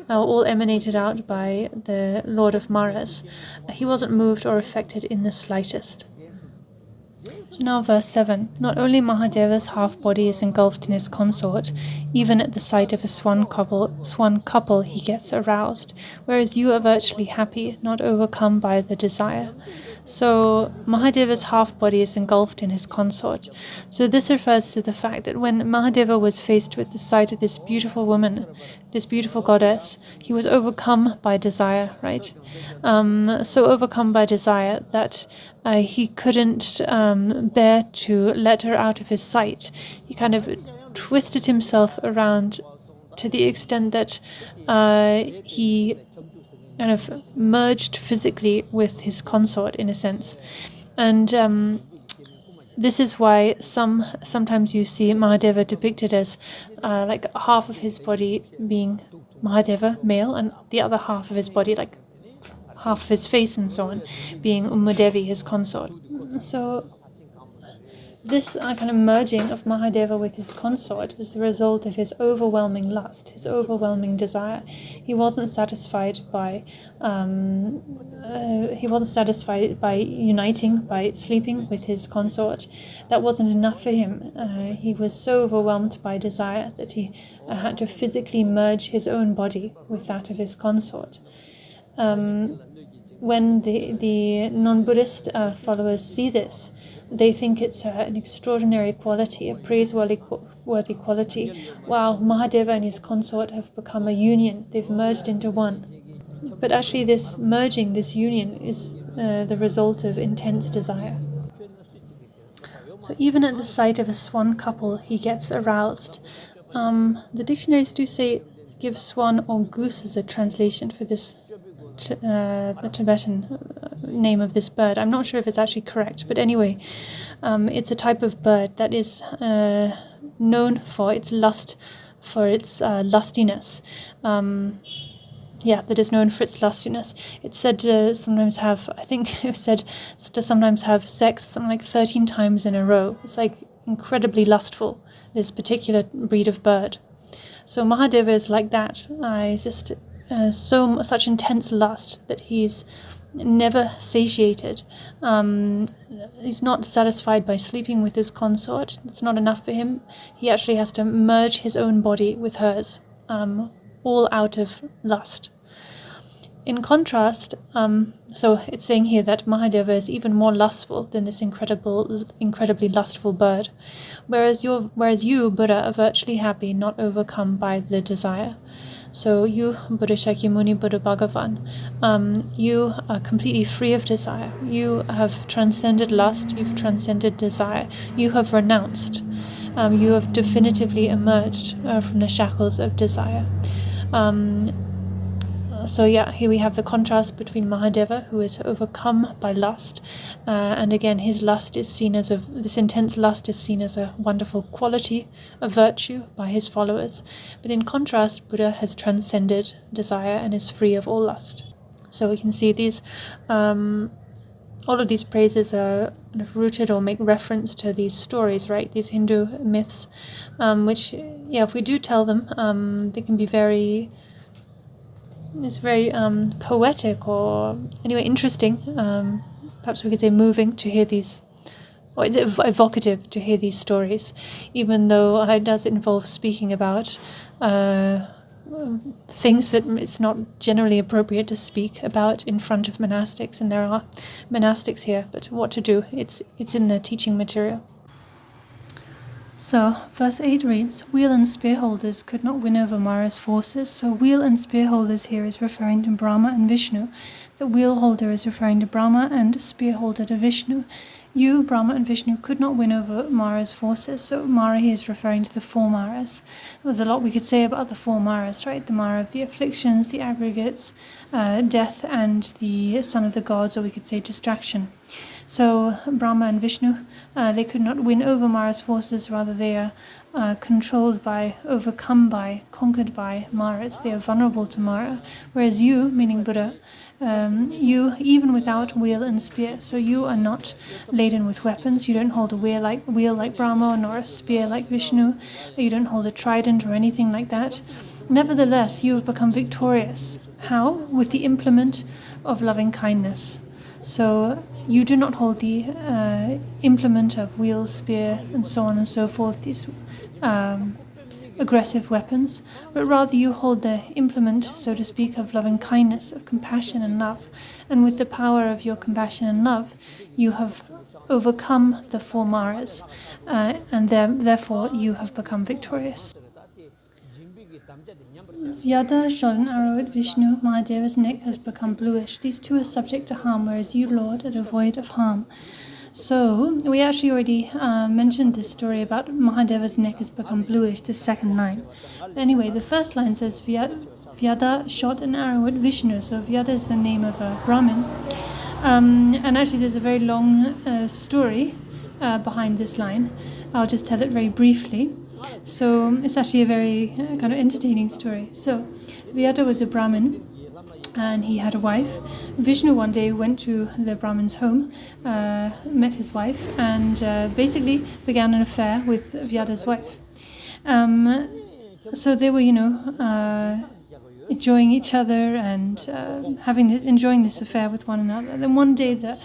all emanated out by the Lord of Maras, he wasn't moved or affected in the slightest. So now verse 7. Not only Mahadeva's half-body is engulfed in his consort, even at the sight of a swan couple he gets aroused, whereas you are virtually happy, not overcome by the desire. So Mahadeva's half-body is engulfed in his consort. So this refers to the fact that when Mahadeva was faced with the sight of this beautiful woman, this beautiful goddess, he was overcome by desire, right? So overcome by desire that he couldn't bear to let her out of his sight. He kind of twisted himself around to the extent that he kind of merged physically with his consort, in a sense. And this is why sometimes you see Mahadeva depicted as like half of his body being Mahadeva, male, and the other half of his body, like half of his face and so on, being Umadevi, his consort. So this kind of merging of Mahadeva with his consort was the result of his overwhelming lust, his overwhelming desire. He wasn't satisfied by uniting, by sleeping with his consort. That wasn't enough for him. He was so overwhelmed by desire that he had to physically merge his own body with that of his consort. when the non-Buddhist followers see this, they think it's an extraordinary quality, a praiseworthy quality. Wow, Mahadeva and his consort have become a union. They've merged into one. But actually this merging, this union, is the result of intense desire. So even at the sight of a swan couple, he gets aroused. The dictionaries do say, give swan or goose as a translation for this, the Tibetan name of this bird. I'm not sure if it's actually correct, but anyway, it's a type of bird that is known for its lust, for its lustiness. That is known for its lustiness. It's said to sometimes have, I think it was said to sometimes have sex something like 13 times in a row. It's like incredibly lustful, this particular breed of bird. So Mahadeva is like that. It's just such intense lust that he's never satiated. He's not satisfied by sleeping with his consort. It's not enough for him. He actually has to merge his own body with hers, all out of lust. In contrast, so it's saying here that Mahadeva is even more lustful than this incredibly lustful bird, whereas you, Buddha, are virtually happy, not overcome by the desire. So you, Buddha Shakyamuni, Buddha Bhagavan, you are completely free of desire. You have transcended lust, you've transcended desire, you have renounced. You have definitively emerged from the shackles of desire. Here we have the contrast between Mahadeva, who is overcome by lust, and again his lust is seen as this intense lust is seen as a wonderful quality, a virtue by his followers. But in contrast, Buddha has transcended desire and is free of all lust. So we can see these, all of these praises are kind of rooted or make reference to these stories, right? These Hindu myths, which, if we do tell them, they can be very poetic, or anyway interesting. Perhaps we could say moving to hear these, or it's evocative to hear these stories, even though it does involve speaking about things that it's not generally appropriate to speak about in front of monastics, and there are monastics here, but what to do? It's in the teaching material. So, verse 8 reads, wheel and spear holders could not win over Mara's forces. So wheel and spear holders here is referring to Brahma and Vishnu. The wheel holder is referring to Brahma, and spear holder to Vishnu. You, Brahma and Vishnu, could not win over Mara's forces. So Mara here is referring to the four Maras. There's a lot we could say about the four Maras, right? The Mara of the afflictions, the aggregates, death, and the son of the gods, or we could say distraction. So Brahma and Vishnu, they could not win over Mara's forces, rather they are controlled by, overcome by, conquered by Maras. They are vulnerable to Mara. Whereas you, meaning Buddha, you, even without wheel and spear, so you are not laden with weapons. You don't hold a wheel like Brahma, nor a spear like Vishnu. You don't hold a trident or anything like that. Nevertheless, you have become victorious. How? With the implement of loving kindness. So you do not hold the implement of wheel, spear, and so on and so forth, these aggressive weapons, but rather you hold the implement, so to speak, of loving kindness, of compassion and love. And with the power of your compassion and love, you have overcome the four Maras, and therefore you have become victorious. Vyada shot an arrow at Vishnu. Mahadeva's neck has become bluish. These two are subject to harm, whereas you, Lord, are devoid of harm. So, we actually already mentioned this story about Mahadeva's neck has become bluish, the second line. Anyway, the first line says, Vyada shot an arrow at Vishnu. So, Vyada is the name of a Brahmin. And actually, there's a very long story behind this line. I'll just tell it very briefly. So it's actually a very kind of entertaining story. So Vyada was a Brahmin, and he had a wife. Vishnu one day went to the Brahmin's home, met his wife, and basically began an affair with Vyada's wife. So they were, enjoying each other and enjoying this affair with one another. Then one day the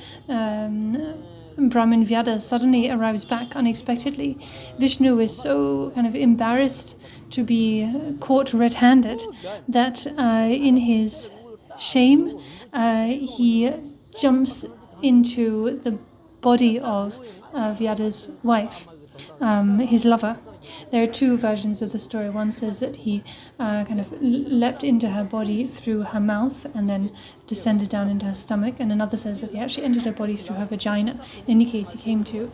Brahmin Vyada suddenly arrives back unexpectedly. Vishnu is so kind of embarrassed to be caught red-handed that in his shame, he jumps into the body of Vyada's wife, his lover. There are two versions of the story. One says that he kind of leapt into her body through her mouth and then descended down into her stomach, and another says that he actually entered her body through her vagina. In any case, he came to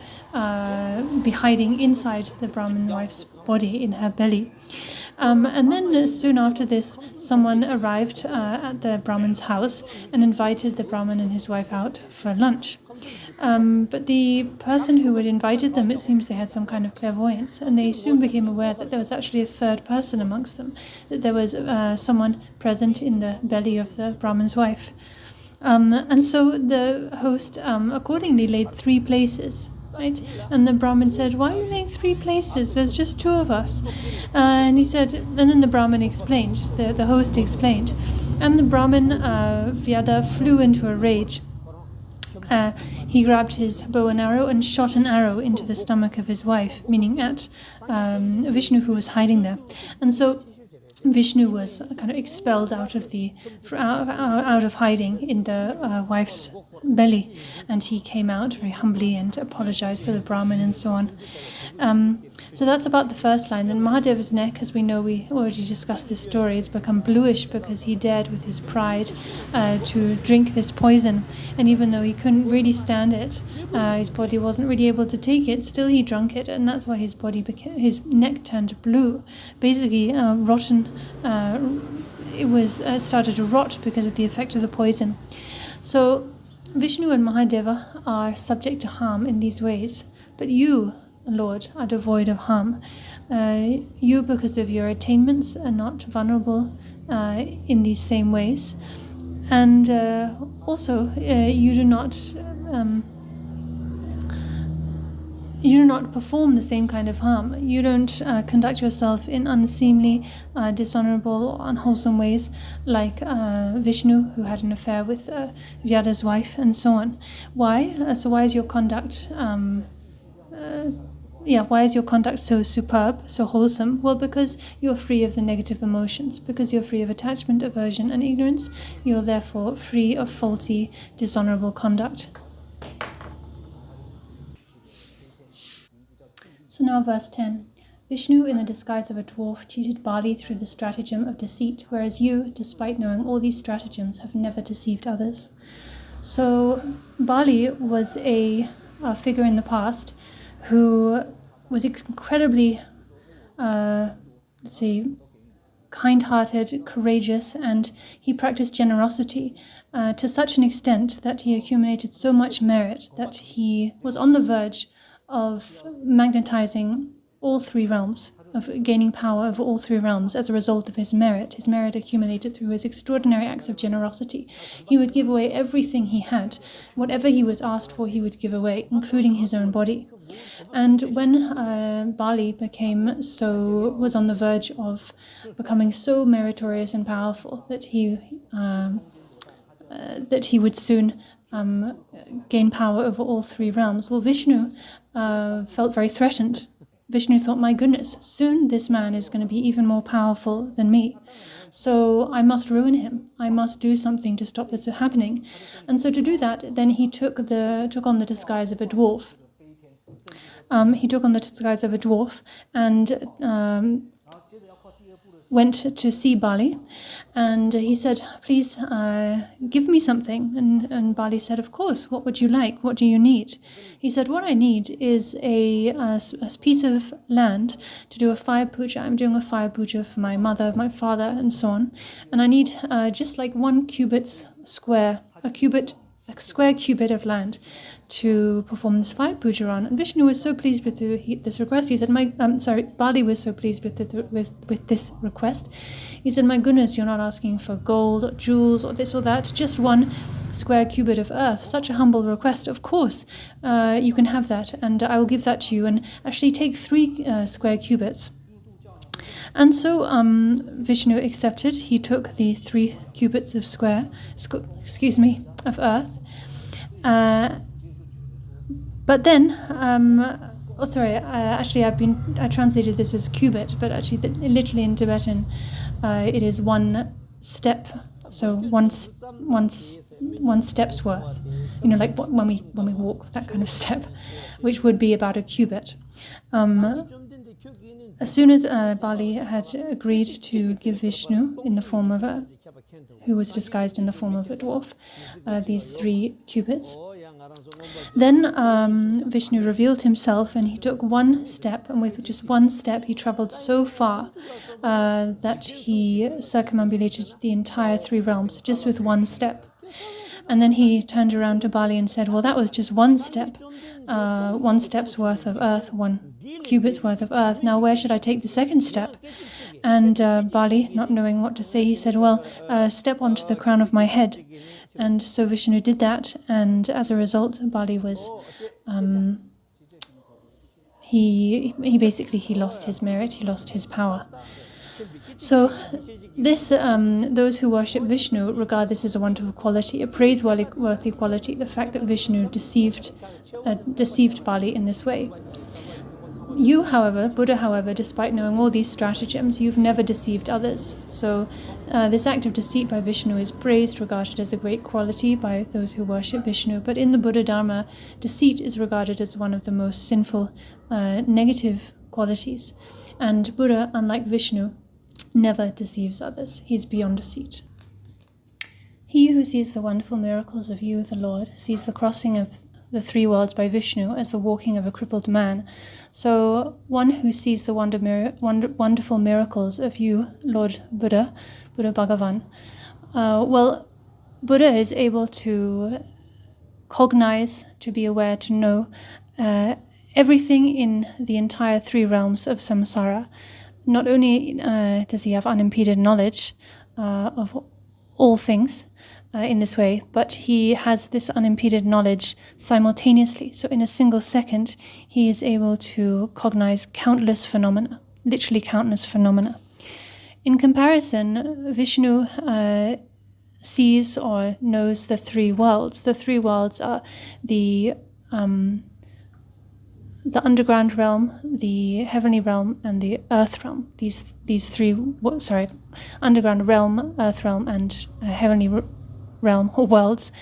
be hiding inside the Brahmin wife's body in her belly. And then soon after this, someone arrived at the Brahmin's house and invited the Brahmin and his wife out for lunch. But the person who had invited them, it seems they had some kind of clairvoyance, and they soon became aware that there was actually a third person amongst them, that there was someone present in the belly of the Brahmin's wife. And so the host accordingly laid 3 places. Right? And the Brahmin said, "Why are you laying 3 places? There's just 2 of us." And he said, and then the Brahmin explained, the host explained, and the Brahmin, Vyada, flew into a rage. He grabbed his bow and arrow and shot an arrow into the stomach of his wife, meaning at Vishnu, who was hiding there. And so Vishnu was kind of expelled out of hiding in the wife's belly, and he came out very humbly and apologized to the Brahmin and so on. So that's about the first line. Then Mahadeva's neck, as we know, we already discussed this story, has become bluish because he dared with his pride to drink this poison, and even though he couldn't really stand it, his body wasn't really able to take it, still he drank it, and that's why his neck turned blue, basically rotten. It started to rot because of the effect of the poison. So Vishnu and Mahadeva are subject to harm in these ways, but you, Lord, are devoid of harm. You, because of your attainments, are not vulnerable in these same ways, and also you do not perform the same kind of harm. You don't conduct yourself in unseemly, dishonorable, or unwholesome ways like Vishnu, who had an affair with Vyada's wife, and so on. Why? So why is your conduct? Why is your conduct so superb, so wholesome? Well, because you're free of the negative emotions, because you're free of attachment, aversion, and ignorance. You're therefore free of faulty, dishonorable conduct. So now verse 10. Vishnu, in the disguise of a dwarf, cheated Bali through the stratagem of deceit, whereas you, despite knowing all these stratagems, have never deceived others. So Bali was a figure in the past who was incredibly, kind-hearted, courageous, and he practiced generosity to such an extent that he accumulated so much merit that he was on the verge of magnetizing all 3 realms, of gaining power over all 3 realms as a result of his merit accumulated through his extraordinary acts of generosity. He would give away everything he had. Whatever he was asked for, he would give away, including his own body. And when Bali was on the verge of becoming so meritorious and powerful that he would soon gain power over all 3 realms, well, Vishnu felt very threatened. Vishnu thought, my goodness, soon this man is going to be even more powerful than me. So I must ruin him. I must do something to stop this happening. And so to do that, then he took on the disguise of a dwarf. And went to see Bali, and he said, "Please give me something." And Bali said, "Of course, what would you like? What do you need?" He said, "What I need is a piece of land to do a fire puja. I'm doing a fire puja for my mother, my father, and so on. And I need just like 1 cubit square, a square cubit of land to perform this fire puja on." And Vishnu was so pleased with this request. He said, Bali was so pleased with this request. He said, "My goodness, you're not asking for gold or jewels or this or that, just 1 square cubit of earth. Such a humble request. Of course, you can have that, and I will give that to you. And actually take 3 square cubits." And so Vishnu accepted. He took the 3 cubits of of earth. But then, I translated this as cubit, but actually literally in Tibetan, it is 1 step So one step's worth, like when we walk, that kind of step, which would be about a cubit. As soon as Bali had agreed to give Vishnu, who was disguised in the form of a dwarf, these 3 cubits, then Vishnu revealed himself, and he took one step, and with just one step he traveled so far that he circumambulated the entire 3 realms just with one step. And then he turned around to Bali and said, well, that was just one step, 1 step's worth of earth, 1 cubit's worth of earth. Now where should I take the second step? And Bali, not knowing what to say, he said, well, step onto the crown of my head. And so Vishnu did that, and as a result, Bali was, he lost his merit, he lost his power. So this, those who worship Vishnu regard this as a wonderful quality, a praiseworthy quality, the fact that Vishnu deceived Bali in this way. You, however, Buddha, however, despite knowing all these stratagems, you've never deceived others. So this act of deceit by Vishnu is praised, regarded as a great quality by those who worship Vishnu. But in the Buddha Dharma, deceit is regarded as one of the most sinful, negative qualities. And Buddha, unlike Vishnu, never deceives others. He's beyond deceit. He who sees the wonderful miracles of you, the Lord, sees the crossing of the 3 worlds by Vishnu as the walking of a crippled man. So one who sees the wonderful miracles of you, Lord Buddha Bhagavan, Buddha is able to cognize, to be aware, to know everything in the entire 3 realms of samsara. Not only does he have unimpeded knowledge of all things, in this way, but he has this unimpeded knowledge simultaneously. So in a single second, he is able to cognize countless phenomena, literally countless phenomena. In comparison, Vishnu sees or knows the 3 worlds. The 3 worlds are the underground realm, the heavenly realm, and the earth realm. These 3, underground realm, earth realm, and heavenly realm or worlds.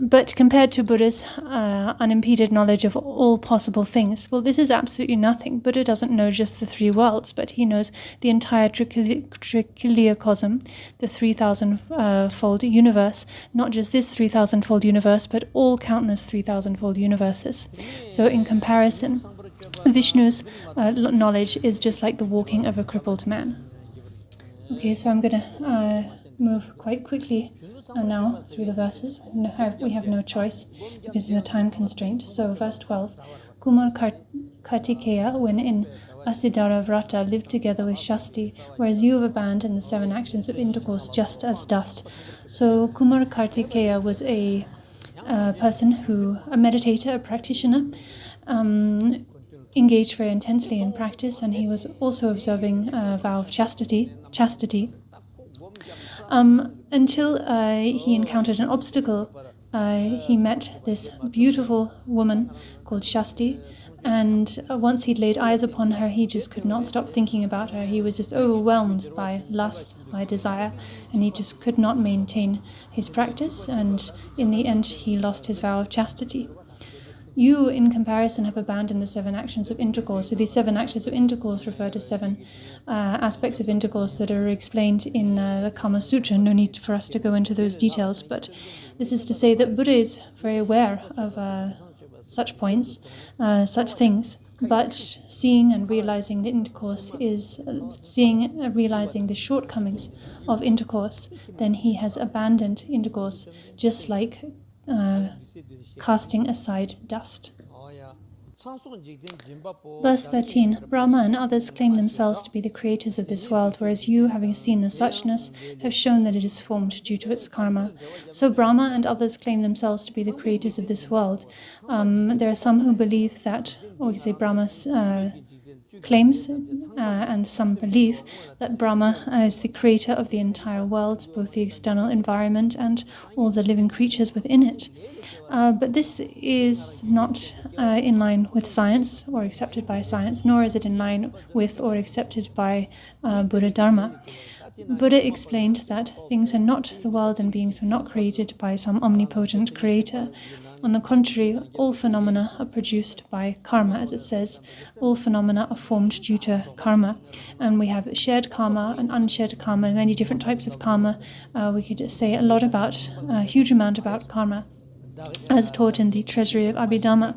But compared to Buddha's unimpeded knowledge of all possible things, well, this is absolutely nothing. Buddha doesn't know just the 3 worlds, but he knows the entire trichiliacosm, the 3,000-fold universe, not just this 3,000-fold universe, but all countless 3,000-fold universes. So in comparison, Vishnu's knowledge is just like the walking of a crippled man. Okay, so I'm going to move quite quickly now through the verses. We have no choice because of the time constraint. So verse 12, Kumar Kartikeya, when in Asiddhara Vrata, lived together with Shasti, whereas you have abandoned the 7 actions of intercourse just as dust. So Kumar Kartikeya was a meditator, a practitioner, engaged very intensely in practice, and he was also observing a vow of chastity. Until he encountered an obstacle. He met this beautiful woman called Shasti, and once he'd laid eyes upon her, he just could not stop thinking about her. He was just overwhelmed by lust, by desire, and he just could not maintain his practice, and in the end he lost his vow of chastity. You, in comparison, have abandoned the 7 actions of intercourse. So these 7 actions of intercourse refer to 7 aspects of intercourse that are explained in the Kama Sutra. No need for us to go into those details, but this is to say that Buddha is very aware of such points, such things, but seeing and realizing the intercourse is realizing the shortcomings of intercourse, then he has abandoned intercourse, just like casting aside dust. Verse 13, Brahma and others claim themselves to be the creators of this world, whereas you, having seen the suchness, have shown that it is formed due to its karma. So Brahma and others claim themselves to be the creators of this world. There are some who believe that, or we say Brahma claims and some believe that Brahma is the creator of the entire world, both the external environment and all the living creatures within it. But this is not in line with science or accepted by science, nor is it in line with or accepted by Buddha Dharma. Buddha explained that things are not, the world and beings are not created by some omnipotent creator. On the contrary, all phenomena are produced by karma, as it says. All phenomena are formed due to karma. And we have shared karma and unshared karma, many different types of karma. We could say a lot about, a huge amount about karma, as taught in the Treasury of Abhidhamma.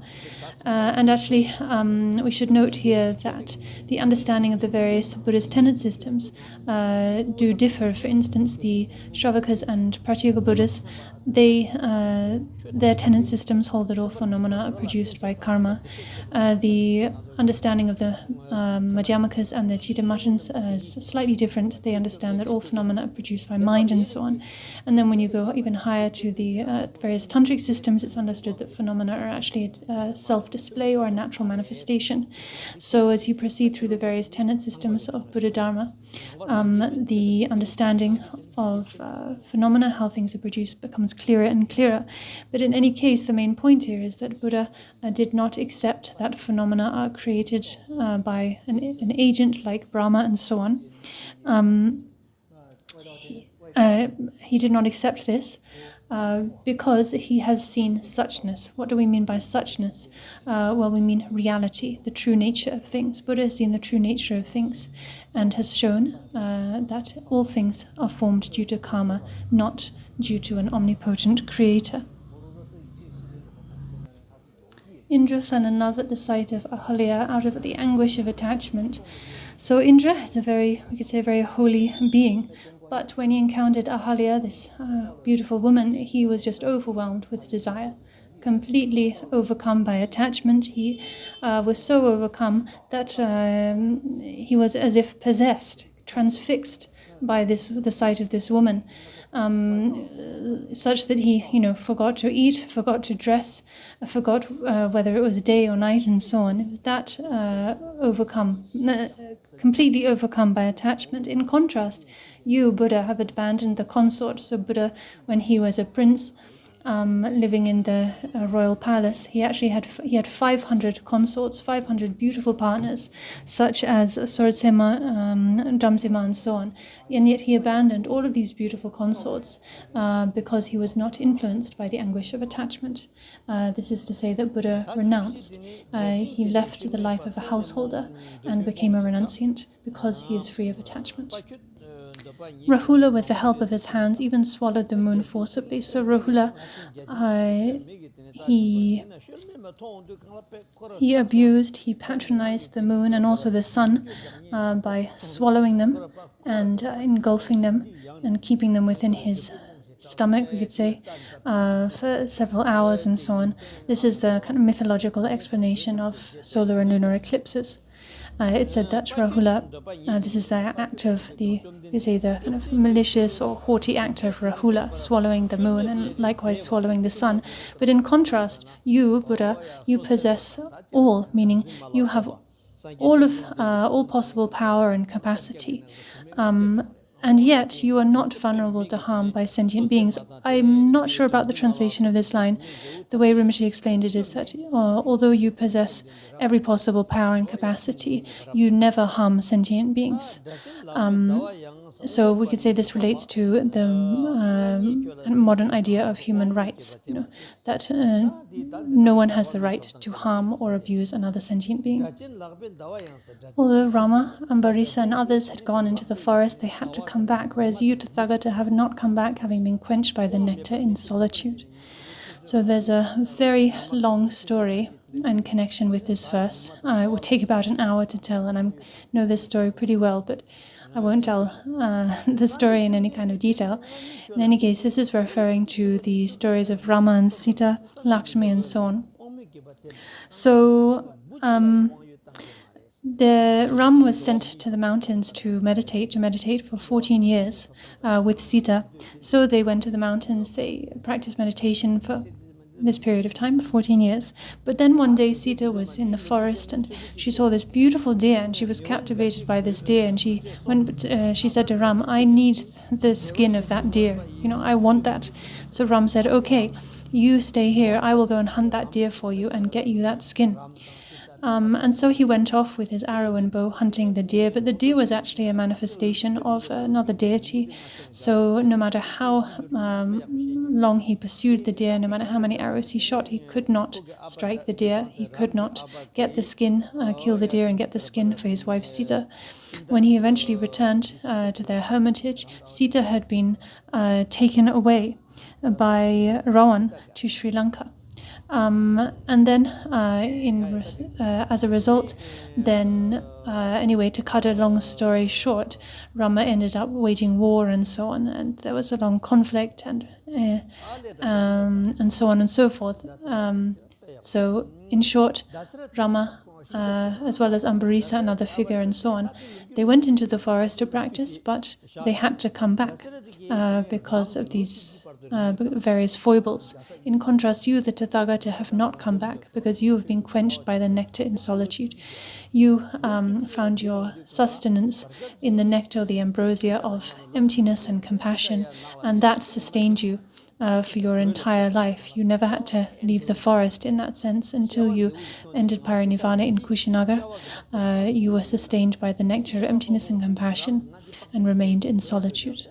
And actually, we should note here that the understanding of the various Buddhist tenet systems do differ. For instance, the Shravakas and Pratyeka Buddhists, their tenet systems hold that all phenomena are produced by karma. The understanding of the Madhyamakas and the Chittamatans is slightly different. They understand that all phenomena are produced by mind and so on. And then when you go even higher to the various tantric systems, it's understood that phenomena are actually self-display or a natural manifestation. So as you proceed through the various tenet systems of Buddha Dharma, the understanding of phenomena, how things are produced, becomes clearer and clearer. But in any case, the main point here is that Buddha did not accept that phenomena are created by an agent like Brahma and so on. He did not accept this because he has seen suchness. What do we mean by suchness? Well, we mean reality, the true nature of things. Buddha has seen the true nature of things and has shown that all things are formed due to karma, not due to an omnipotent creator. Indra fell in love at the sight of Ahalya out of the anguish of attachment. So Indra is we could say, a very holy being. But when he encountered Ahalya, this beautiful woman, he was just overwhelmed with desire, completely overcome by attachment. He was so overcome that he was as if possessed, transfixed by the sight of this woman, such that he, forgot to eat, forgot to dress, forgot whether it was day or night, and so on. It was that completely overcome by attachment. In contrast, you, Buddha, have abandoned the consort. So Buddha, when he was a prince, living in the royal palace, he had 500 consorts, 500 beautiful partners, such as Sortsema, Damsima, and so on. And yet he abandoned all of these beautiful consorts because he was not influenced by the anguish of attachment. This is to say that Buddha renounced. He left the life of a householder and became a renunciant because he is free of attachment. Rahula, with the help of his hands, even swallowed the moon forcibly. So Rahula, he abused, he patronized the moon and also the sun by swallowing them and engulfing them and keeping them within his stomach, we could say, for several hours and so on. This is the kind of mythological explanation of solar and lunar eclipses. It's said that Rahula, this is the act of the kind of malicious or haughty act of Rahula, swallowing the moon and likewise swallowing the sun. But in contrast, you, Buddha, you possess all, meaning you have all possible power and capacity. And yet you are not vulnerable to harm by sentient beings. I'm not sure about the translation of this line. The way Rinpoche explained it is that although you possess every possible power and capacity, you never harm sentient beings. So we could say this relates to the modern idea of human rights, that no one has the right to harm or abuse another sentient being. Although Rama, Ambarisa, and others had gone into the forest, they had to come back, whereas you, Tathagata, have not come back, having been quenched by the nectar in solitude. So there's a very long story in connection with this verse. It will take about an hour to tell, and I know this story pretty well, but I won't tell the story in any kind of detail. In any case, this is referring to the stories of Rama and Sita, Lakshmi, and so on. So the Ram was sent to the mountains to meditate for 14 years with Sita. So they went to the mountains, they practiced meditation for this period of time, 14 years. But then one day Sita was in the forest and she saw this beautiful deer and she was captivated by this deer, and she said to Ram, I need the skin of that deer. I want that. So Ram said, okay, you stay here. I will go and hunt that deer for you and get you that skin. And so he went off with his arrow and bow hunting the deer, but the deer was actually a manifestation of another deity. So no matter how long he pursued the deer, no matter how many arrows he shot, he could not strike the deer. He could not get the skin, kill the deer and get the skin for his wife Sita. When he eventually returned to their hermitage, Sita had been taken away by Ravan to Sri Lanka. And then, as a result, anyway, to cut a long story short, Rama ended up waging war and so on, and there was a long conflict and so on and so forth. So, in short, Rama, as well as Ambarisa, another figure, and so on, they went into the forest to practice, but they had to come back because of these various foibles. In contrast, you, the Tathagata, have not come back because you have been quenched by the nectar in solitude. You found your sustenance in the nectar, the ambrosia of emptiness and compassion, and that sustained you for your entire life. You never had to leave the forest in that sense until you entered Parinirvana in Kushinagar. You were sustained by the nectar of emptiness and compassion and remained in solitude.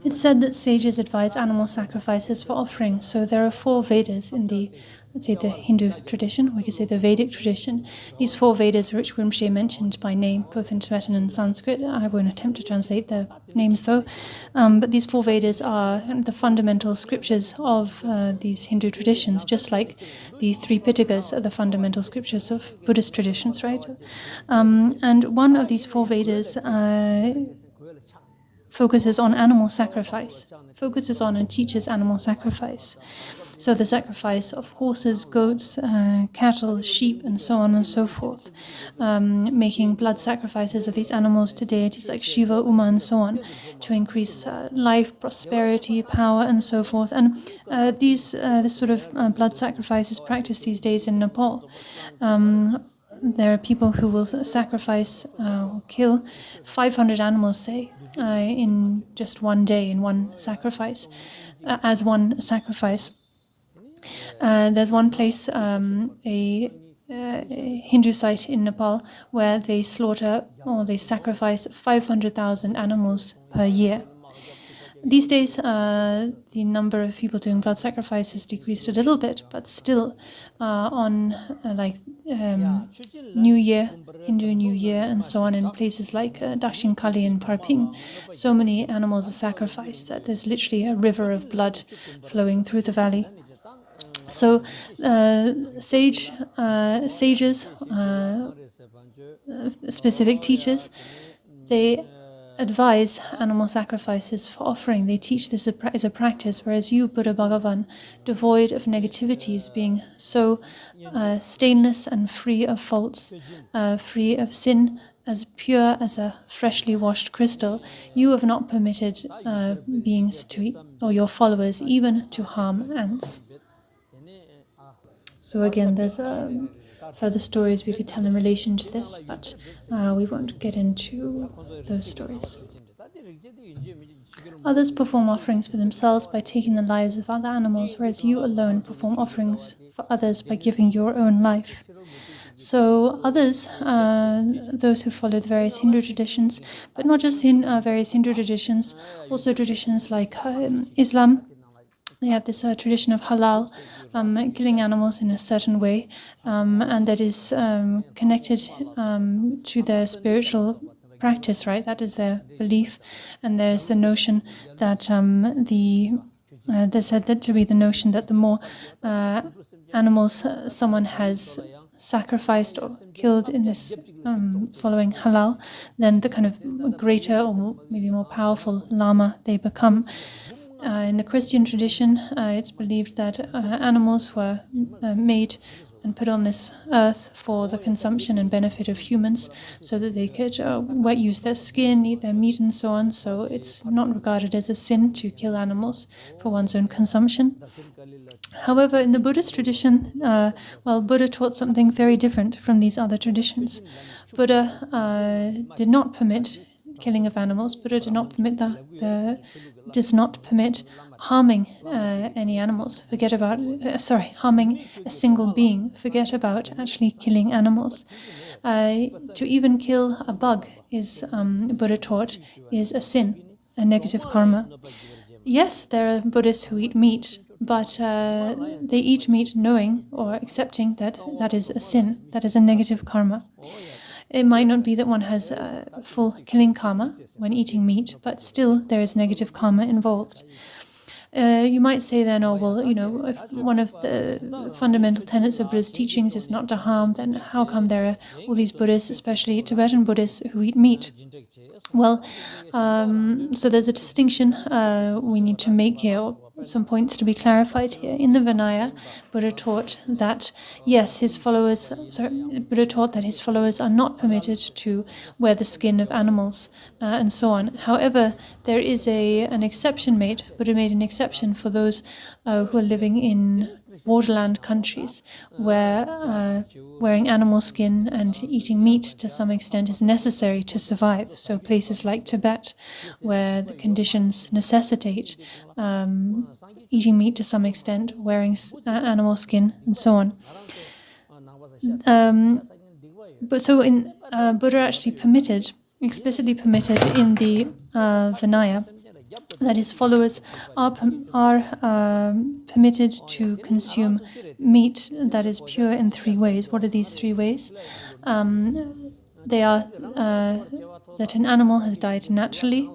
It's said that sages advise animal sacrifices for offerings. So there are 4 Vedas in the, let's say, the Hindu tradition, we could say the Vedic tradition. These 4 Vedas, which Rinpoche mentioned by name, both in Tibetan and Sanskrit. I won't attempt to translate the names though. But these 4 Vedas are the fundamental scriptures of these Hindu traditions, just like the 3 Pitakas are the fundamental scriptures of Buddhist traditions, right? And one of these 4 Vedas focuses on animal sacrifice, focuses on and teaches animal sacrifice. So the sacrifice of horses, goats, cattle, sheep, and so on and so forth, making blood sacrifices of these animals to deities like Shiva, Uma, and so on, to increase life, prosperity, power, and so forth. And this sort of blood sacrifice is practiced these days in Nepal. There are people who will sacrifice or kill 500 animals, say, in just one day, in one sacrifice, as one sacrifice. There's one place, a Hindu site in Nepal, where they slaughter or they sacrifice 500,000 animals per year. These days, the number of people doing blood sacrifice has decreased a little bit, but still on New Year, Hindu New Year, and so on, in places like Dakshin Kali and Parping, so many animals are sacrificed that there's literally a river of blood flowing through the valley. So sages, specific teachers, they advise animal sacrifices for offering. They teach this as a practice, whereas you, Buddha Bhagavan, devoid of negativities, being so stainless and free of faults, free of sin, as pure as a freshly washed crystal, you have not permitted beings to, or your followers, even to harm ants. So again, there's further stories we could tell in relation to this, but we won't get into those stories. Others perform offerings for themselves by taking the lives of other animals, whereas you alone perform offerings for others by giving your own life. So others, those who follow the various Hindu traditions, but not just in various Hindu traditions, also traditions like Islam, they have this tradition of halal, killing animals in a certain way, and that is connected to their spiritual practice, right? That is their belief. And there's the notion that there's said that to be the notion that the more animals someone has sacrificed or killed in this following halal, then the kind of greater or maybe more powerful lama they become. In the Christian tradition, it's believed that animals were made and put on this earth for the consumption and benefit of humans, so that they could use their skin, eat their meat, and so on. So it's not regarded as a sin to kill animals for one's own consumption. However, in the Buddhist tradition, Buddha taught something very different from these other traditions. Buddha did not permit killing of animals. Buddha did not permit does not permit harming any animals. Harming a single being. Forget about actually killing animals. To even kill a bug is, Buddha taught, is a sin, a negative karma. Yes, there are Buddhists who eat meat, but they eat meat knowing or accepting that that is a sin, that is a negative karma. It might not be that one has full killing karma when eating meat, but still there is negative karma involved. You might say then, if one of the fundamental tenets of Buddha's teachings is not to harm, then how come there are all these Buddhists, especially Tibetan Buddhists, who eat meat? Well, so there's a distinction we need to make here, or some points to be clarified here. In the Vinaya, Buddha taught that, yes, Buddha taught that his followers are not permitted to wear the skin of animals and so on. However, there is an exception made. Buddha made an exception for those who are living in borderland countries where wearing animal skin and eating meat to some extent is necessary to survive. So places like Tibet, where the conditions necessitate eating meat to some extent, wearing animal skin, and so on. Buddha actually explicitly permitted in the Vinaya that his followers are permitted to consume meat that is pure in 3 ways. What are these 3 ways? They are that an animal has died naturally,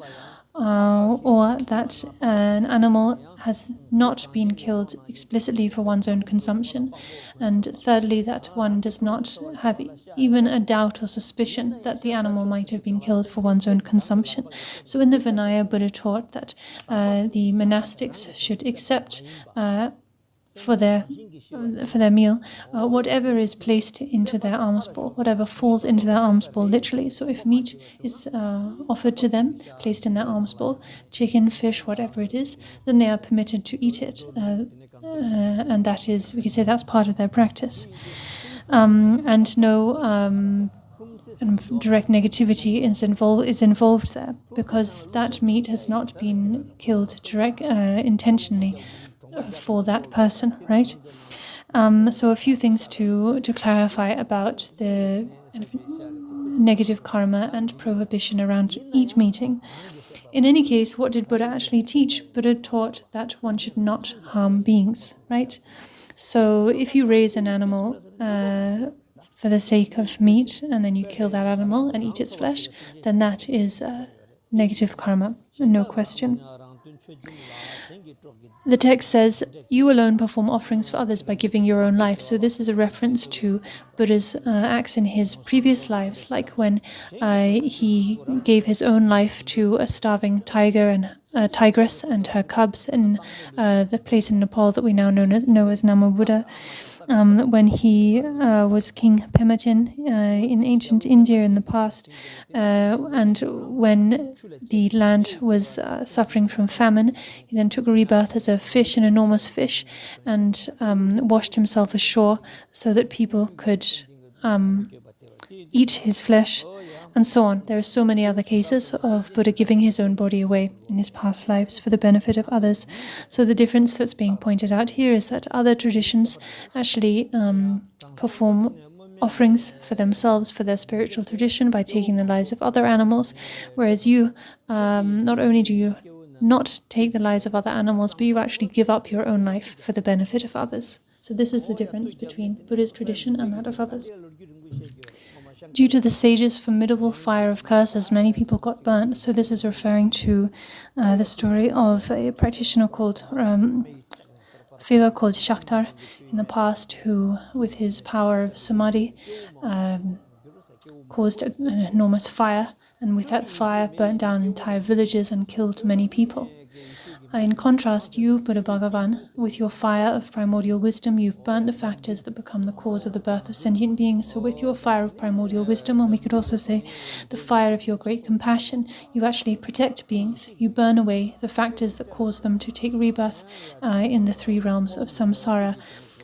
or that an animal has not been killed explicitly for one's own consumption, and thirdly, that one does not have even a doubt or suspicion that the animal might have been killed for one's own consumption. So in the Vinaya, Buddha taught that the monastics should accept for their meal whatever is placed into their alms bowl, whatever falls into their alms bowl, literally. So if meat is offered to them, placed in their alms bowl, chicken, fish, whatever it is, then they are permitted to eat it, and that is, we can say, that's part of their practice. And no direct negativity is involved there, because that meat has not been killed intentionally for that person, right? So a few things to clarify about the kind of negative karma and prohibition around meat. In any case, what did Buddha actually teach? Buddha taught that one should not harm beings, right? So if you raise an animal for the sake of meat, and then you kill that animal and eat its flesh, then that is negative karma, no question. The text says, "You alone perform offerings for others by giving your own life." So this is a reference to Buddha's acts in his previous lives, like when he gave his own life to a starving tigress and her cubs in the place in Nepal that we now know as Namo Buddha. When he was King Pematin in ancient India in the past, and when the land was suffering from famine, he then took a rebirth as a fish, an enormous fish, and washed himself ashore so that people could eat his flesh, and so on. There are so many other cases of Buddha giving his own body away in his past lives for the benefit of others. So the difference that's being pointed out here is that other traditions actually perform offerings for themselves, for their spiritual tradition, by taking the lives of other animals, whereas you, not only do you not take the lives of other animals, but you actually give up your own life for the benefit of others. So this is the difference between Buddha's tradition and that of others. Due to the sage's formidable fire of curses, many people got burnt. So this is referring to the story of a practitioner figure called Shaktar in the past, who, with his power of samadhi, caused an enormous fire, and with that fire burnt down entire villages and killed many people. In contrast, you, Buddha Bhagavan, with your fire of primordial wisdom, you've burnt the factors that become the cause of the birth of sentient beings. So with your fire of primordial wisdom, and we could also say the fire of your great compassion, you actually protect beings. You burn away the factors that cause them to take rebirth in the three realms of samsara.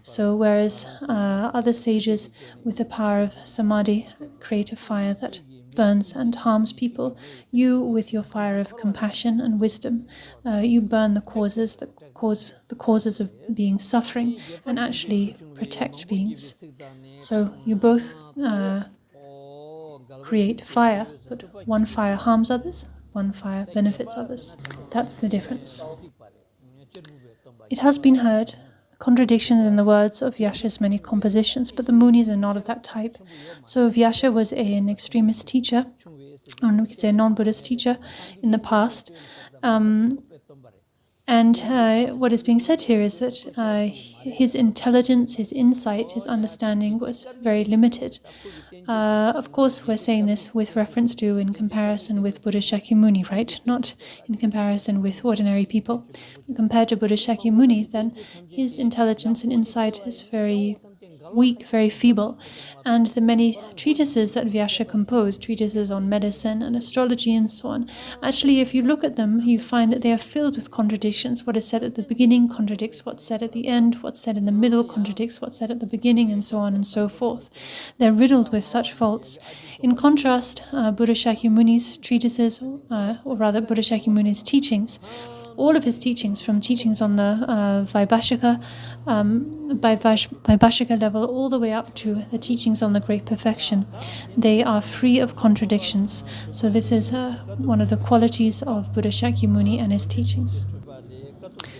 So whereas other sages with the power of samadhi create a fire that burns and harms people, you, with your fire of compassion and wisdom, you burn the causes that cause the causes of being suffering and actually protect beings. So you both create fire, but one fire harms others, one fire benefits others. That's the difference. It has been heard contradictions in the words of Vyasha's many compositions, but the Munis are not of that type. So Vyasa was an extremist teacher, or we could say a non-Buddhist teacher in the past. And what is being said here is that his intelligence, his insight, his understanding was very limited. Of course, we're saying this with reference to in comparison with Buddha Shakyamuni, right? Not in comparison with ordinary people. Compared to Buddha Shakyamuni, then his intelligence and insight is very weak, very feeble. And the many treatises that Vyasa composed, treatises on medicine and astrology and so on, actually, if you look at them, you find that they are filled with contradictions. What is said at the beginning contradicts what's said at the end, what's said in the middle contradicts what's said at the beginning, and so on and so forth. They're riddled with such faults. In contrast, Buddha Shakyamuni's treatises, or rather Buddha Shakyamuni's teachings, all of his teachings, from teachings on the Vaibhashika level all the way up to the teachings on the Great Perfection, they are free of contradictions. So this is one of the qualities of Buddha Shakyamuni and his teachings.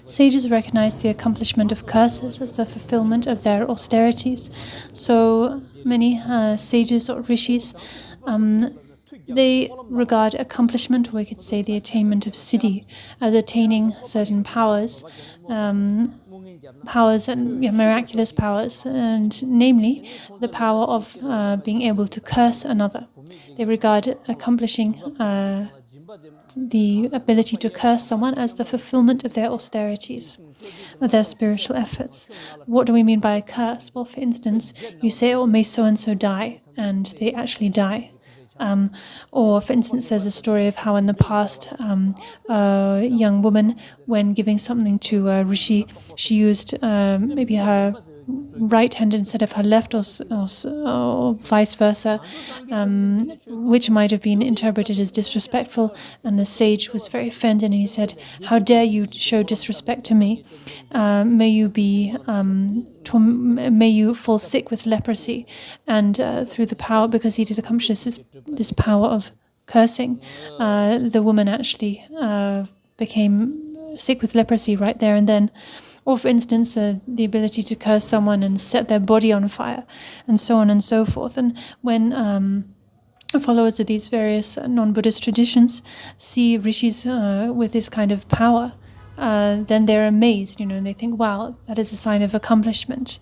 Sages recognize the accomplishment of curses as the fulfillment of their austerities. So many sages or rishis, they regard accomplishment, or we could say the attainment of siddhi, as attaining certain powers, powers and miraculous powers, and namely the power of being able to curse another. They regard accomplishing the ability to curse someone as the fulfillment of their austerities, of their spiritual efforts. What do we mean by a curse? Well, for instance, you say, oh, may so-and-so die, and they actually die. Or, for instance, there's a story of how in the past a young woman, when giving something to a rishi, she used maybe her right hand instead of her left, or vice versa, which might have been interpreted as disrespectful. And the sage was very offended, and he said, "How dare you show disrespect to me? May you fall sick with leprosy." And through the power, because he did accomplish this power of cursing, the woman actually became sick with leprosy right there and then. Or, for instance, the ability to curse someone and set their body on fire, and so on and so forth. And when followers of these various non-Buddhist traditions see rishis with this kind of power, then they're amazed, and they think, wow, that is a sign of accomplishment.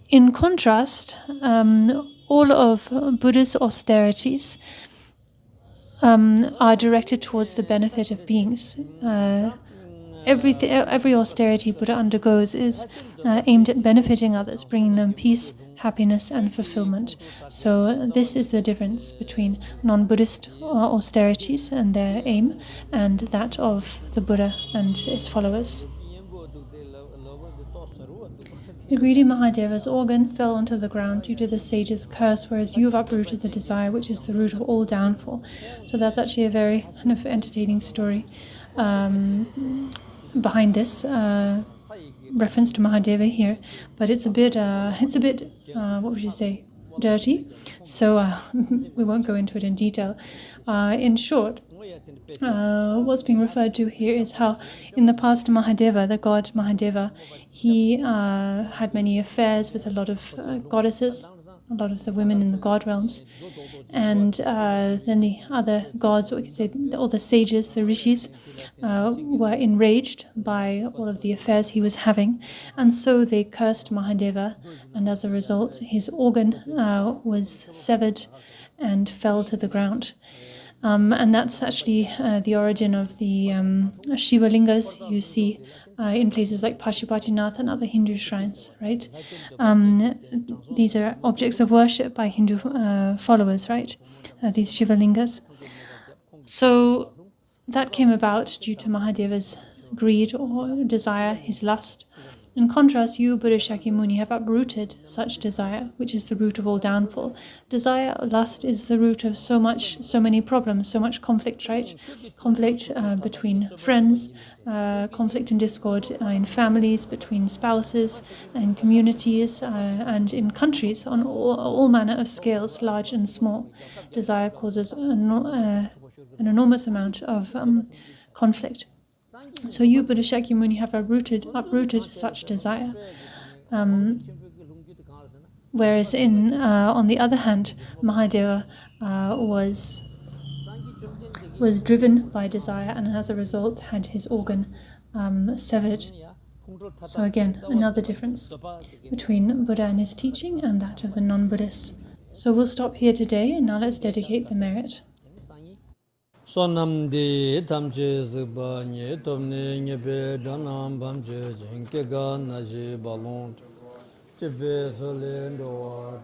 In contrast, all of Buddha's austerities are directed towards the benefit of beings. Every austerity Buddha undergoes is aimed at benefiting others, bringing them peace, happiness, and fulfillment. So this is the difference between non-Buddhist austerities and their aim, and that of the Buddha and his followers. The greedy Mahadeva's organ fell onto the ground due to the sage's curse, whereas you have uprooted the desire, which is the root of all downfall. So that's actually a very kind of entertaining story behind this reference to Mahadeva here, but it's a bit what would you say, dirty, so we won't go into it in detail. In short, what's being referred to here is how in the past Mahadeva, the god Mahadeva, he had many affairs with a lot of goddesses, a lot of the women in the god realms, and then the other gods, or we could say all the sages, the rishis, were enraged by all of the affairs he was having, and so they cursed Mahadeva, and as a result his organ was severed and fell to the ground. And that's actually the origin of the Shiva lingas you see in places like Pashupatinath and other Hindu shrines, right? These are objects of worship by Hindu followers, right? These Shiva lingas. So that came about due to Mahadeva's greed or desire, his lust. In contrast, you, Buddha Shakyamuni, have uprooted such desire, which is the root of all downfall. Desire, lust, is the root of so many problems, so much conflict, right? Conflict between friends, conflict and discord in families, between spouses and communities, and in countries on all manner of scales, large and small. Desire causes an enormous amount of conflict. So you, Buddha Shakyamuni, have uprooted such desire. Whereas on the other hand, Mahadeva was driven by desire and as a result had his organ severed. So again, another difference between Buddha and his teaching and that of the non-Buddhists. So we'll stop here today, and now let's dedicate the merit. Sonam di tamche zikba nye tomne nye pe danam bamche jenke ga na je balon te pe sole ndo wa